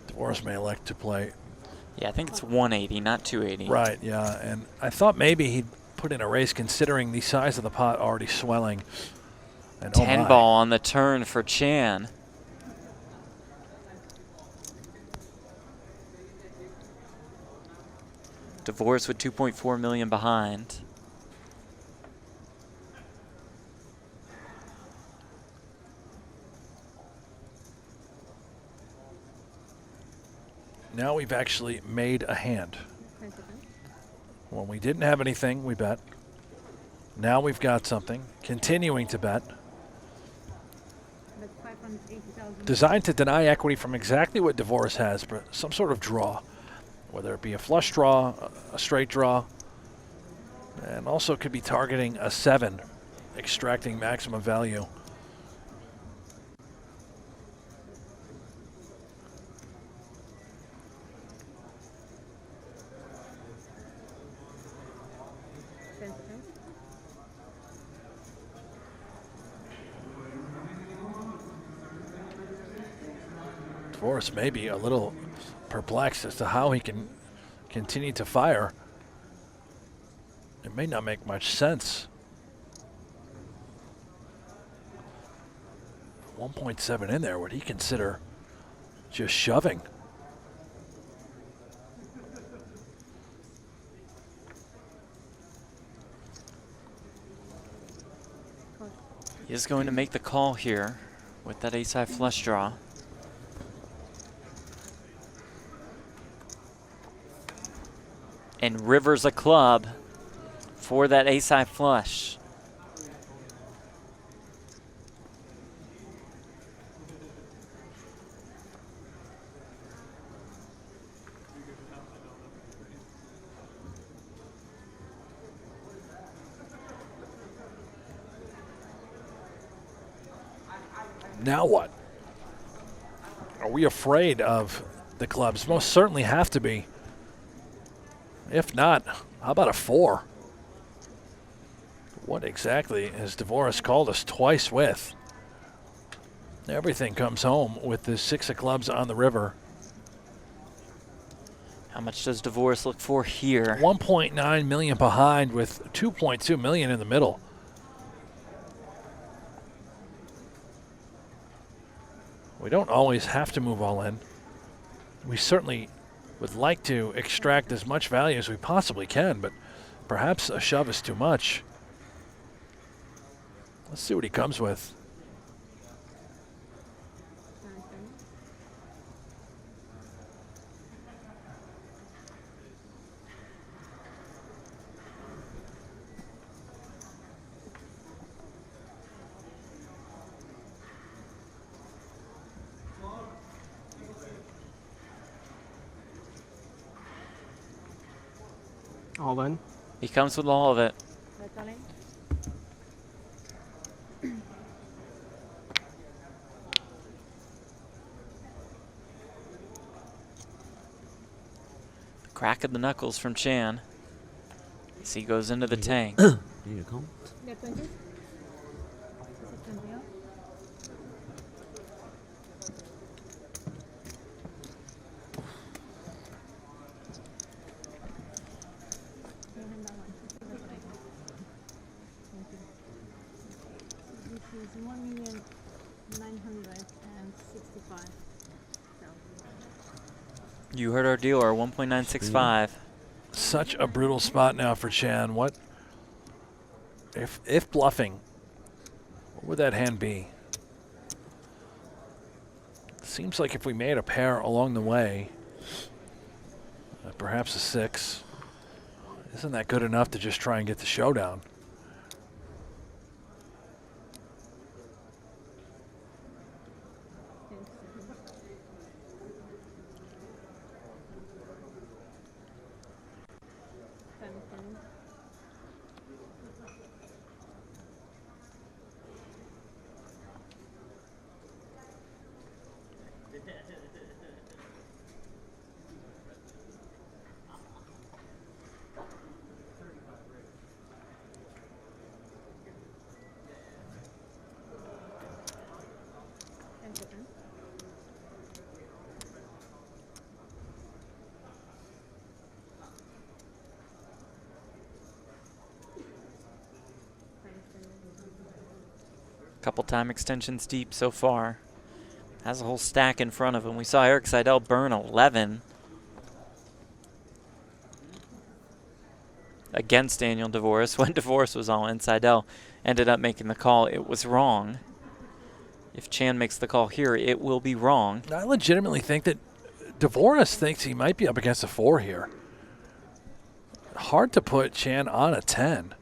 Dvoress may elect to play. Yeah, I think it's 180, not 280. Right, yeah. And I thought maybe he'd put in a raise considering the size of the pot already swelling. And 10 oh my. ball on the turn for Chan. Dvoress with 2.4 million behind. Now we've actually made a hand. When we didn't have anything, we bet. Now we've got something. Continuing to bet. Designed to deny equity from exactly what Dvoress has, but some sort of draw. Whether it be a flush draw, a straight draw, and also could be targeting a 7, extracting maximum value. Dvoress may be a little perplexed as to how he can continue to fire. It may not make much sense. 1.7 in there, would he consider just shoving? He is going to make the call here with that ace-high flush draw. And rivers a club for that ace-high flush. Now what? Are we afraid of the clubs? Most certainly have to be. If not, how about a 4? What exactly has Dvoress called us twice with? Everything comes home with the 6 of clubs on the river. How much does Dvoress look for here? 1.9 million behind with 2.2 million in the middle. We don't always have to move all in. We certainly would like to extract as much value as we possibly can, but perhaps a shove is too much. Let's see what he comes with. All in. He comes with all of it. Crack of the knuckles from Chan as he goes into the tank. Here you come. This is 1,965,000. You heard our dealer, 1.965. Such a brutal spot now for Chan. What if bluffing? What would that hand be? Seems like if we made a pair along the way, perhaps a 6. Isn't that good enough to just try and get the showdown? Couple time extensions deep so far. Has a whole stack in front of him. We saw Erik Seidel burn 11 against Daniel Dvoress. When Dvoress was all in, Seidel ended up making the call. It was wrong. If Chan makes the call here, it will be wrong. I legitimately think that Dvoress thinks he might be up against a 4 here. Hard to put Chan on a 10.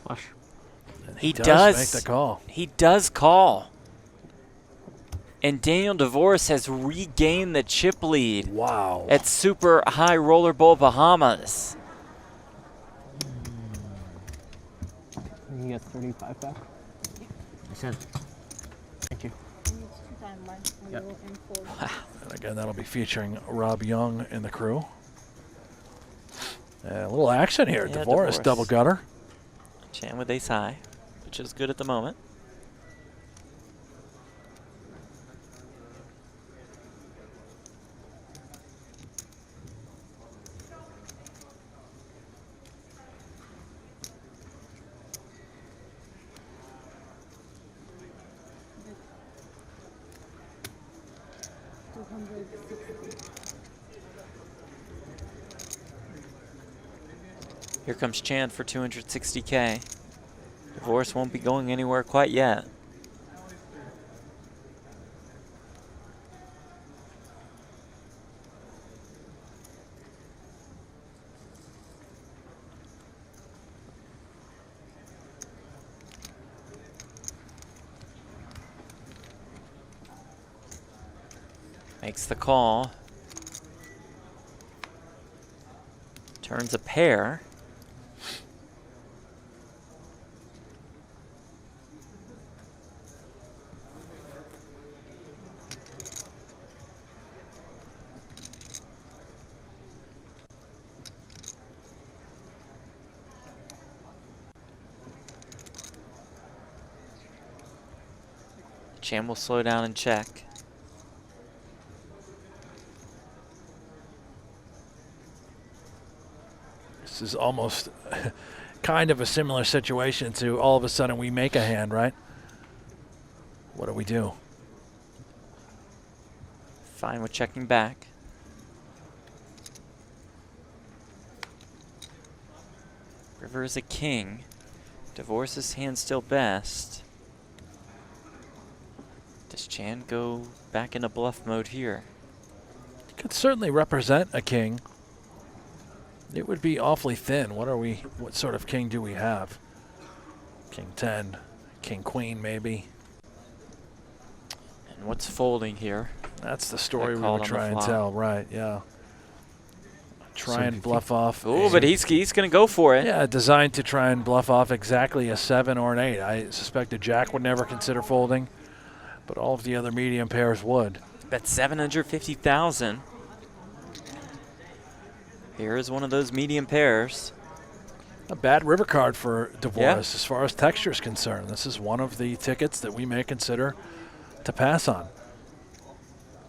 Flush. He does does make the call. He does call. And Daniel Dvoress has regained the chip lead Wow. at Super High Roller Bowl Bahamas. He gets 35 back. Thank you. Yep. And again, that'll be featuring Rob Young and the crew. A little action here. Yeah, Dvoress Dvoress. double gutter. Chan with ace high, which is good at the moment. Here comes Chan for 260K. Dvoress won't be going anywhere quite yet. Makes the call. Turns a pair. Chan will slow down and check. This is almost kind of a similar situation to all of a sudden we make a hand, right? What do we do? Fine with checking back. River is a king. Dvoress's hand still best. Does Chan go back into bluff mode here? Could certainly represent a king. It would be awfully thin. What sort of king do we have? King 10, king queen maybe. And what's folding here? That's the story we called would on the try and flop. tell, right, yeah. Try and bluff off. Oh, but he's going to go for it. Yeah, designed to try and bluff off exactly a 7 or an 8. I suspect a jack would never consider folding, but all of the other medium pairs would. Bet 750,000. Here is one of those medium pairs. A bad river card for Dvoress Yeah. as far as texture is concerned. This is one of the tickets that we may consider to pass on.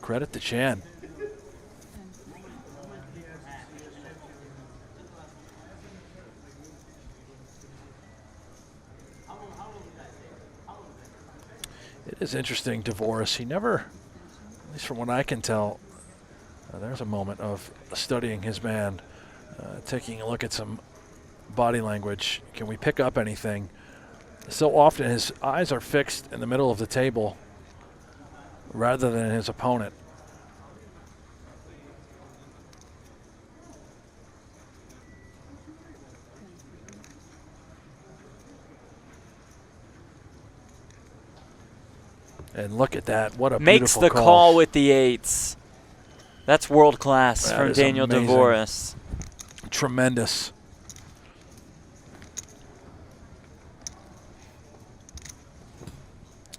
Credit to Chan. It is interesting, Dvoress. He never, at least from what I can tell, there's a moment of studying his man, taking a look at some body language. Can we pick up anything? So often his eyes are fixed in the middle of the table rather than his opponent. And look at that. What a Makes beautiful the call. call with the 8s. That's world class That from is Daniel amazing. Dvoress. Tremendous.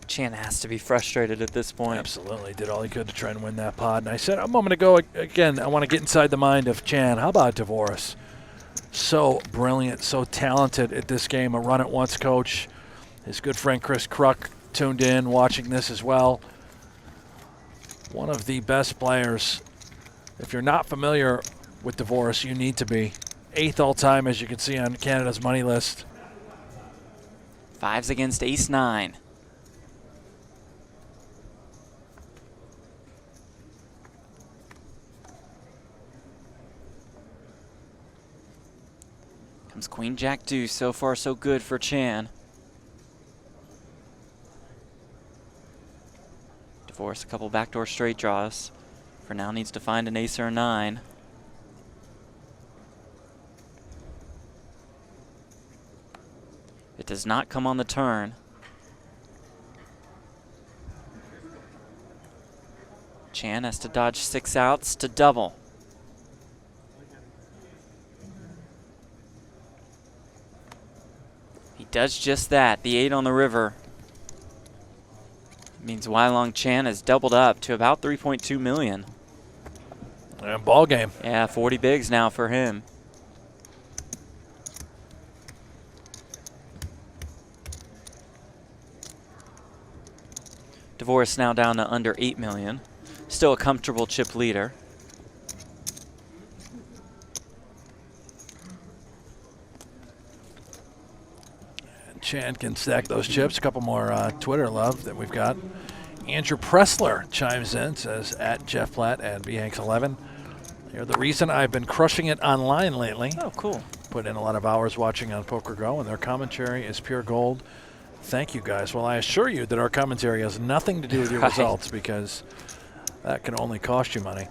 Chan has to be frustrated at this point. Absolutely. Did all he could to try and win that pod. And I said a moment ago, again, I want to get inside the mind of Chan. How about Dvoress? So brilliant, so talented at this game. A run-it-once coach. His good friend Chris Kruk tuned in, watching this as well. One of the best players. If you're not familiar with Dvoress, you need to be. 8th all-time, as you can see on Canada's money list. 5s against ace-9. Comes Queen Jack deuce. So far so good for Chan. Dvoress a couple backdoor straight draws. For now needs to find an ace or a 9. It does not come on the turn. Chan has to dodge 6 outs to double. He does just that. The 8 on the river means Weilong Chan has doubled up to about 3.2 million. And ball game. Yeah, 40 bigs now for him. Dvoress now down to under 8 million. Still a comfortable chip leader. Chan can stack those chips. A couple more Twitter love that we've got. Andrew Pressler chimes in, says at Jeff Platt and BHanks11. You're the reason I've been crushing it online lately. Oh, cool. Put in a lot of hours watching on Poker Go, and their commentary is pure gold. Thank you, guys. Well, I assure you that our commentary has nothing to do with your results, because that can only cost you money.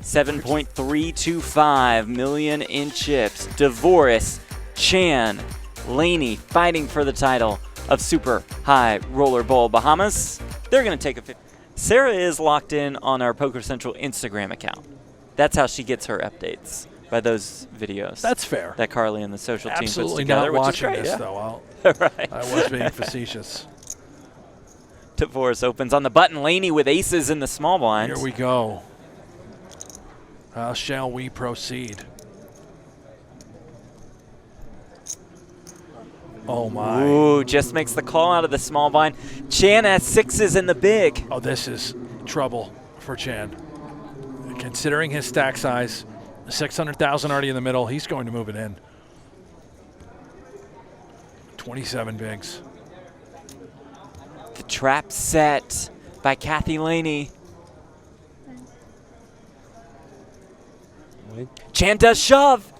7.325 million in chips. Dvoress, Chan, Lehne fighting for the title of Super High Roller Bowl Bahamas. They're going to take a 50. Sarah is locked in on our Poker Central Instagram account. That's how she gets her updates, by those videos. That's fair. That Carly and the social team puts Absolutely together, not which is watching great, this, yeah. though. Right. I was being facetious. Dvoress opens on the button. Lehne with aces in the small blinds. Here we go. How shall we proceed? Oh, my. Ooh, just makes the call out of the small blind. Chan has 6s in the big. Oh, this is trouble for Chan. Considering his stack size, 600,000 already in the middle, he's going to move it in. 27 bigs. The trap set by Kathy Lehne. Chan does shove.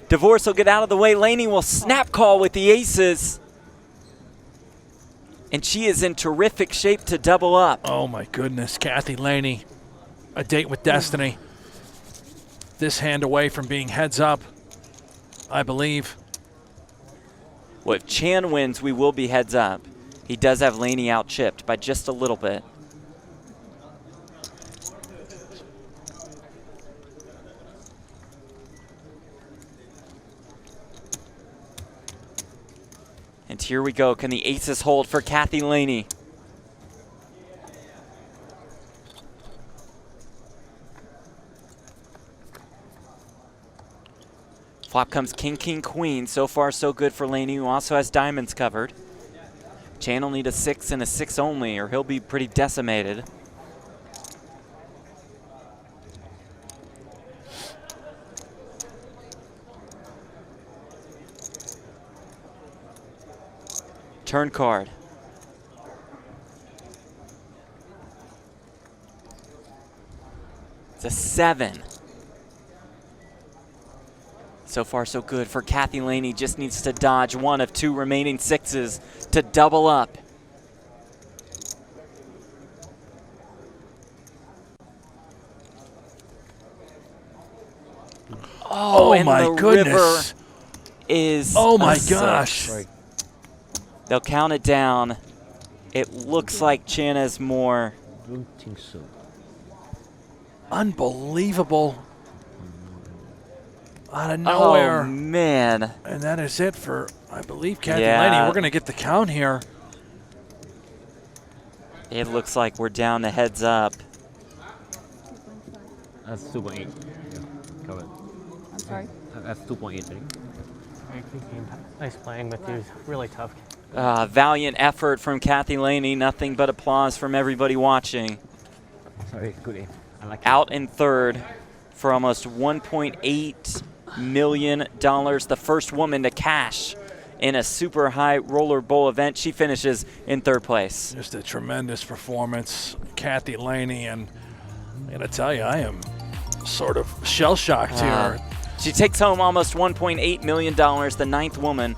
Dvoress will get out of the way. Lehne will snap call with the aces. And she is in terrific shape to double up. Oh, my goodness. Kathy Lehne, a date with destiny. This hand away from being heads up, I believe. Well, if Chan wins, we will be heads up. He does have Lehne out chipped by just a little bit. And here we go. Can the aces hold for Kathy Lehne? Flop comes king, king, queen. So far, so good for Lehne, who also has diamonds covered. Chan will need a 6 and a 6 only, or he'll be pretty decimated. Turn card. It's a 7. So far, so good for Kathy Lehne. Just needs to dodge one of 2 remaining 6s to double up. Oh, and my the goodness. river is Oh my a six. gosh. They'll count it down. It looks like Chan has more. Don't think so. Unbelievable. Out of nowhere. Oh, man. And that is it for, I believe, Kathy Yeah. Lehne. We're going to get the count here. It looks like we're down to heads up. That's 2.8. Covered. I'm sorry. That's 2.8, I think. Nice playing with you. Really tough. Valiant effort from Kathy Lehne. Nothing but applause from everybody watching. Sorry, good aim. I like Out in third for almost $1.8 million. The first woman to cash in a super high roller bowl event. She finishes in third place. Just a tremendous performance, Kathy Lehne, and I'm going to tell you, I am sort of shell-shocked here. She takes home almost $1.8 million, the ninth woman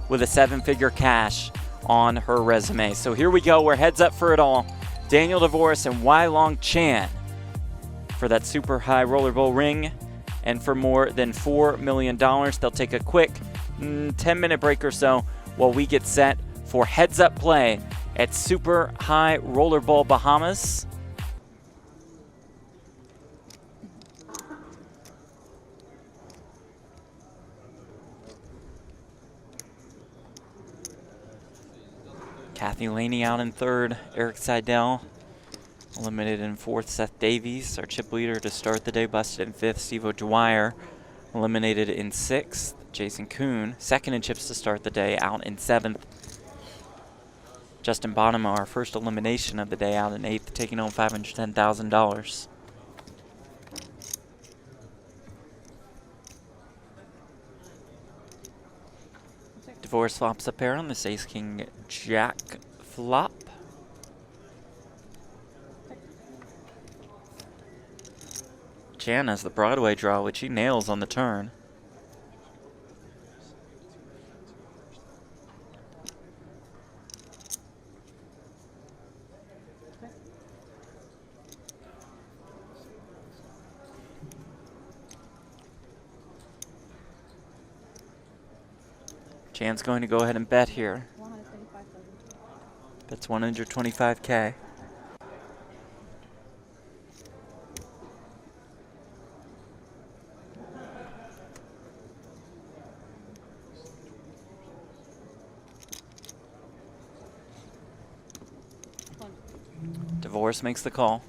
with a seven-figure cash on her resume. So here we go. We're heads up for it all. Daniel Dvoress and Leong Chan for that super high roller bowl ring. And for more than $4 million, they'll take a quick 10-minute break or so while we get set for heads up play at Super High Roller Bowl Bahamas. Kathy Lehne out in third. Erik Seidel eliminated in fourth. Seth Davies, our chip leader to start the day, busted in fifth. Steve O'Dwyer eliminated in sixth. Jason Koon, second in chips to start the day, out in seventh. Justin Bonomo, our first elimination of the day, out in eighth, taking home $510,000. Dvoress flops a pair on this Ace King Jack flop. Chan has the Broadway draw, which he nails on the turn. Chan's going to go ahead and bet here. That's 125K. Dvoress makes the call.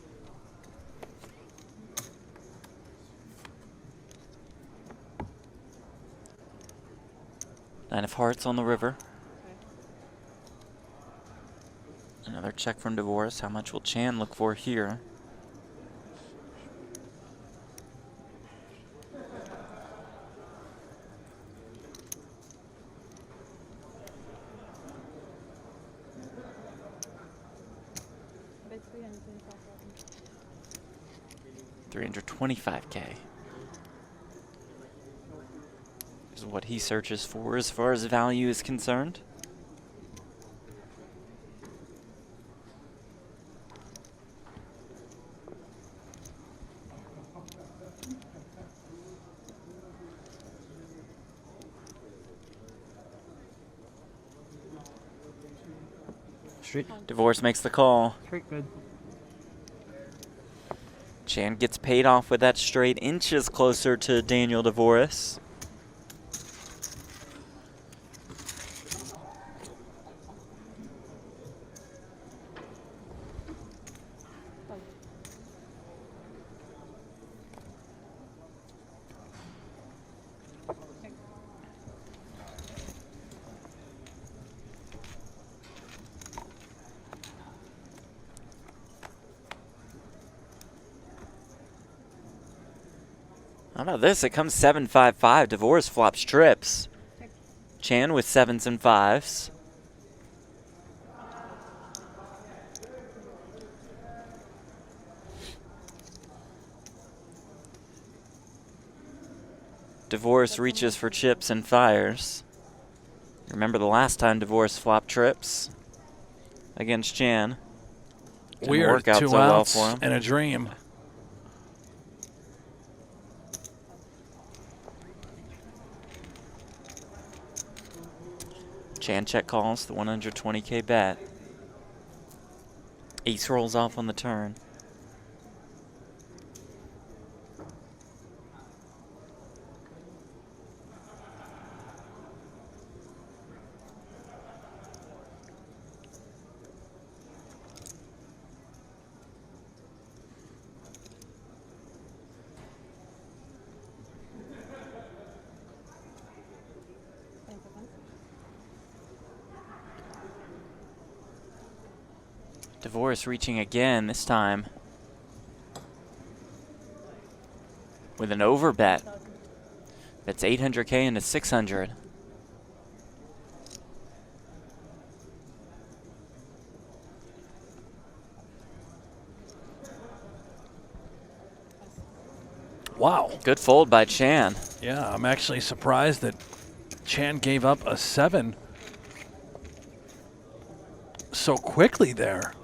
Nine of hearts on the river. Another check from Dvoress. How much will Chan look for here? $325K is what he searches for as far as value is concerned. Straight. Dvoress makes the call. Straight good. Chan gets paid off with that straight, inches closer to Daniel Dvoress. How about this? It comes 7-5-5. Dvoress flops trips. Chan with sevens and fives. Dvoress reaches for chips and fires. Remember the last time Dvoress flopped trips against Chan? Didn't Weird, work out 2 so well outs for him. and a dream. Chan check calls the 120K bet. Ace rolls off on the turn. Dvoress reaching again, this time with an overbet. That's 800K into 600. Wow. Good fold by Chan. Yeah, I'm actually surprised that Chan gave up a 7 so quickly there.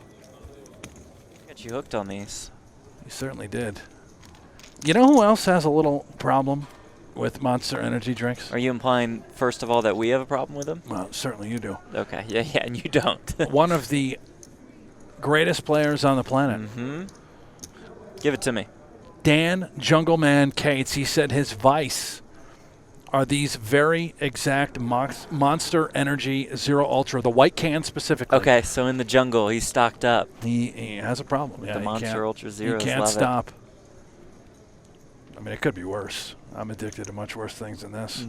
Got you hooked on these. He certainly did. You know who else has a little problem with Monster Energy drinks? Are you implying, first of all, that we have a problem with them? Well, certainly you do. Okay, yeah, and you don't. One of the greatest players on the planet. Mm-hmm. Give it to me. Dan Jungleman Cates, he said his vice are these very exact Monster Energy Zero Ultra, the white can specifically. Okay, so in the jungle, he's stocked up. He has a problem. Yeah, The Monster Ultra Zeros, He can't love it. stop. I mean, it could be worse. I'm addicted to much worse things than this.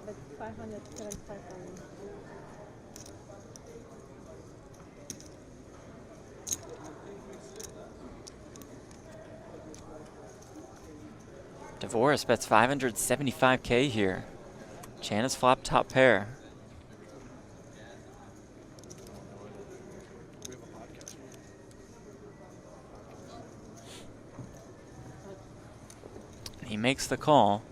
But 575 only. Dvoress bets 575K here. Chan is flop top pair. He makes the call.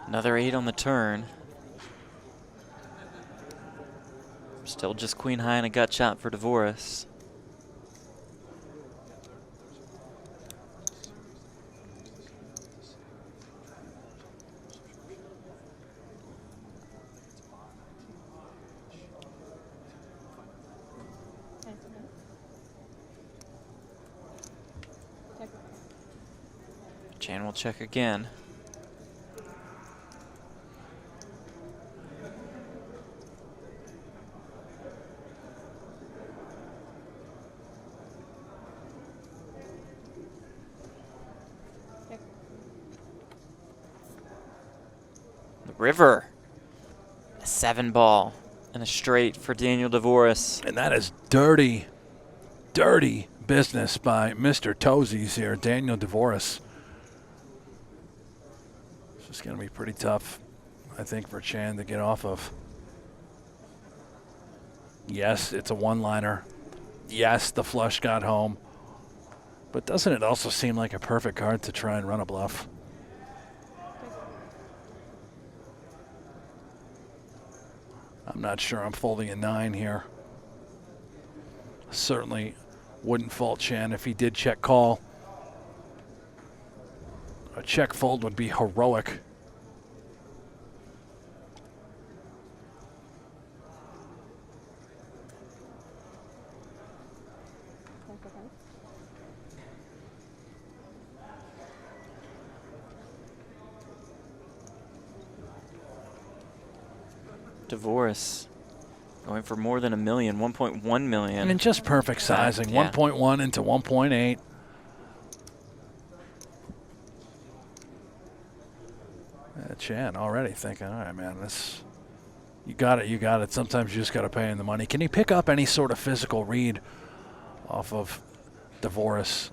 Another 8 on the turn. Still just queen high and a gut shot for Dvoress. Chan will check again. The river. A 7 ball and a straight for Daniel Dvoress. And that is dirty, dirty business by Mr. Toesies here, Daniel Dvoress. It's going to be pretty tough, I think, for Chan to get off of. Yes, it's a one-liner. Yes, the flush got home. But doesn't it also seem like a perfect card to try and run a bluff? I'm not sure I'm folding a 9 here. Certainly wouldn't fault Chan if he did check call. A check fold would be heroic. Dvoress going for more than $1 million, 1.1 million. And just perfect sizing, Yeah. 1.1 into 1.8. Chan already thinking, all right, man, this, you got it, you got it. Sometimes you just got to pay in the money. Can he pick up any sort of physical read off of Dvoress?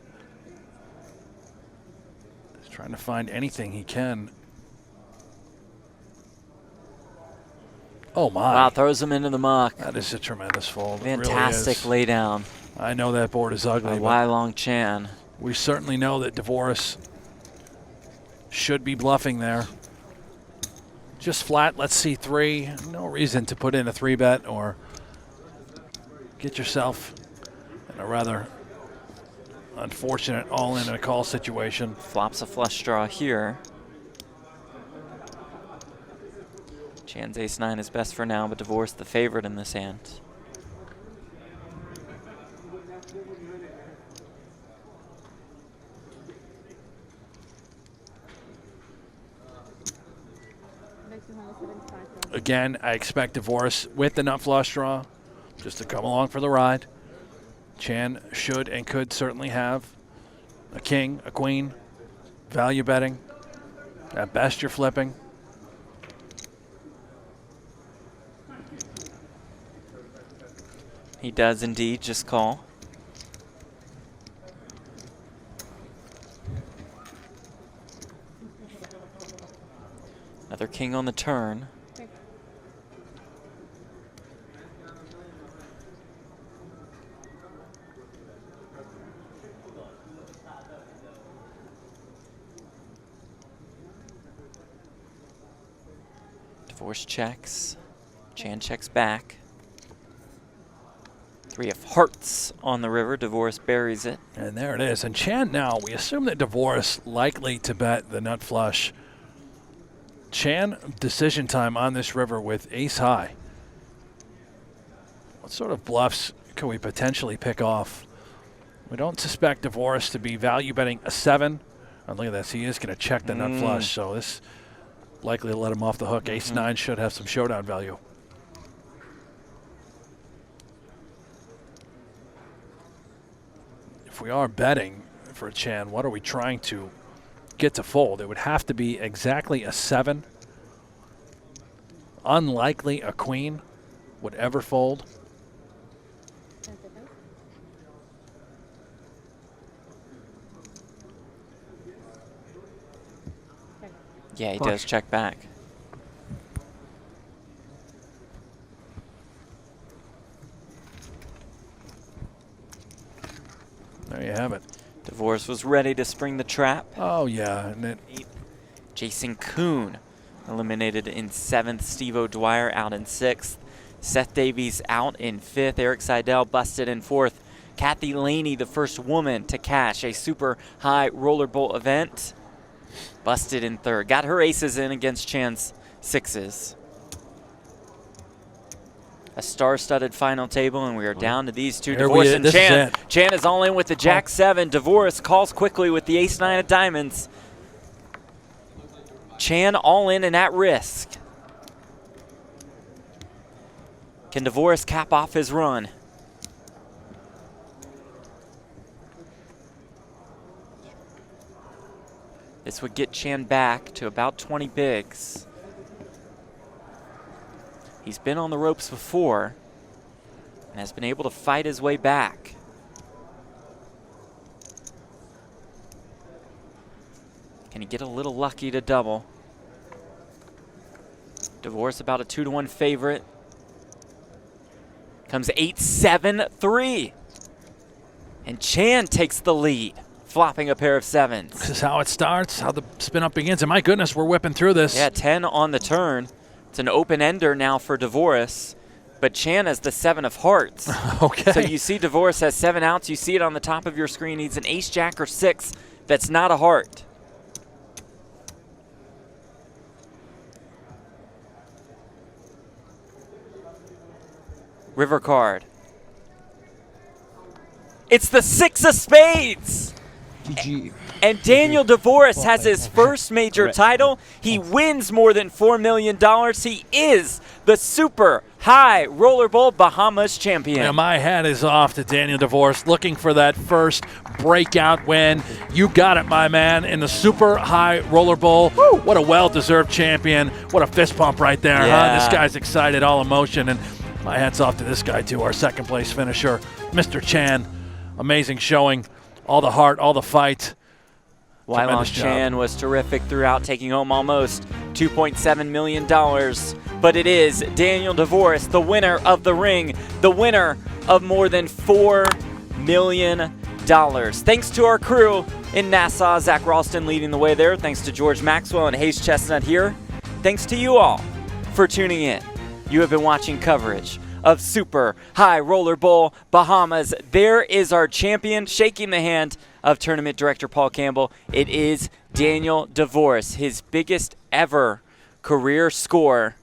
He's trying to find anything he can. Oh, my. Wow, throws him into the muck. That is a tremendous fold. It really Fantastic is. laydown I know that board is ugly, by but Leong Chan. we certainly know that Dvoress should be bluffing there. Just flat, let's see 3. No reason to put in a 3-bet or get yourself an A rather unfortunate all-in a call situation. Flops a flush draw here. Chan's ace-9 is best for now, but Dvoress the favorite in this hand. Again, I expect Dvoress with the nut flush draw just to come along for the ride. Chan should and could certainly have a king, a queen, value betting. At best, you're flipping. He does indeed just call. Another king on the turn. Dvoress checks. Chan checks back. 3 of hearts on the river. Dvoress buries it. And there it is. And Chan now, we assume that Dvoress likely to bet the nut flush. Chan decision time on this river with ace high. What sort of bluffs can we potentially pick off? We don't suspect Dvoress to be value betting a 7. Oh, look at this. He is going to check the nut flush. So this likely to let him off the hook. Ace-9 should have some showdown value. If we are betting for Chan, what are we trying to get to fold? It would have to be exactly a 7. Unlikely a queen would ever fold. Yeah, he does check back. There you have it. Dvoress was ready to spring the trap. Oh, yeah. And Jason Koon eliminated in 7th. Steve Dwyer out in 6th. Seth Davies out in 5th. Erik Seidel busted in 4th. Kathy Lehne, the first woman to cash a super high roller bowl event, busted in 3rd. Got her aces in against Chan's 6s. A star-studded final table, and we are down to these two. Dvoress and Chan. Chan is all in with the Jack-7. Dvoress calls quickly with the ace-9 of diamonds. Chan all in and at risk. Can Dvoress cap off his run? This would get Chan back to about 20 bigs. He's been on the ropes before and has been able to fight his way back. Can he get a little lucky to double? Dvoress about a 2-to-1 favorite. Comes 8-7-3. And Chan takes the lead, flopping a pair of 7s. This is how it starts, how the spin up begins. And my goodness, we're whipping through this. Yeah, 10 on the turn. It's an open-ender now for Dvoress, but Chan has the 7 of hearts. Okay. So you see Dvoress has 7 outs. You see it on the top of your screen. He's an ace, jack, or 6. That's not a heart. River card. It's the 6 of spades. GG. And Daniel Dvoress has his first major title. He wins more than $4 million. He is the super high roller bowl Bahamas champion. Yeah, my hat is off to Daniel Dvoress, looking for that first breakout win. You got it, my man, in the super high roller bowl. Woo! What a well-deserved champion. What a fist pump right there, huh? This guy's excited, all emotion. And my hat's off to this guy, too, our second place finisher, Mr. Chan. Amazing showing. All the heart, all the fight. Leong Chan was terrific throughout, taking home almost $2.7 million. But it is Daniel Dvoress, the winner of the ring, the winner of more than $4 million. Thanks to our crew in Nassau, Zach Ralston leading the way there. Thanks to George Maxwell and Hayes Chestnut here. Thanks to you all for tuning in. You have been watching coverage of Super High Roller Bowl Bahamas. There is our champion, shaking the hand of tournament director Paul Campbell. It is Daniel Dvoress, his biggest ever career score.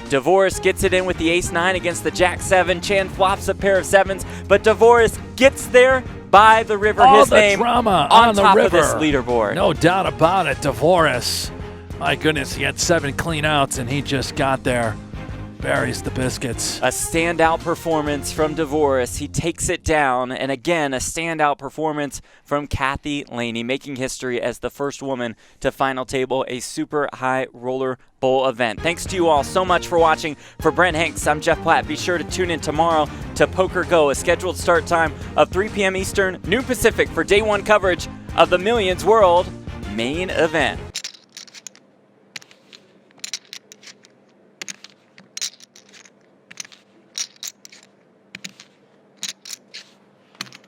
Dvoress gets it in with the ace-9 against the jack-7. Chan flops a pair of 7s, but Dvoress gets there by the river. All His the name drama on the top river. of this leaderboard. No doubt about it, Dvoress. My goodness, he had 7 clean outs, and he just got there. Buries the biscuits. A standout performance from Dvoress. He takes it down. And again, a standout performance from Kathy Lehne, making history as the first woman to final table a Super High Roller Bowl event. Thanks to you all so much for watching. For Brent Hanks, I'm Jeff Platt. Be sure to tune in tomorrow to Poker Go, a scheduled start time of 3 p.m. Eastern, noon Pacific for day 1 coverage of the Millions World main event.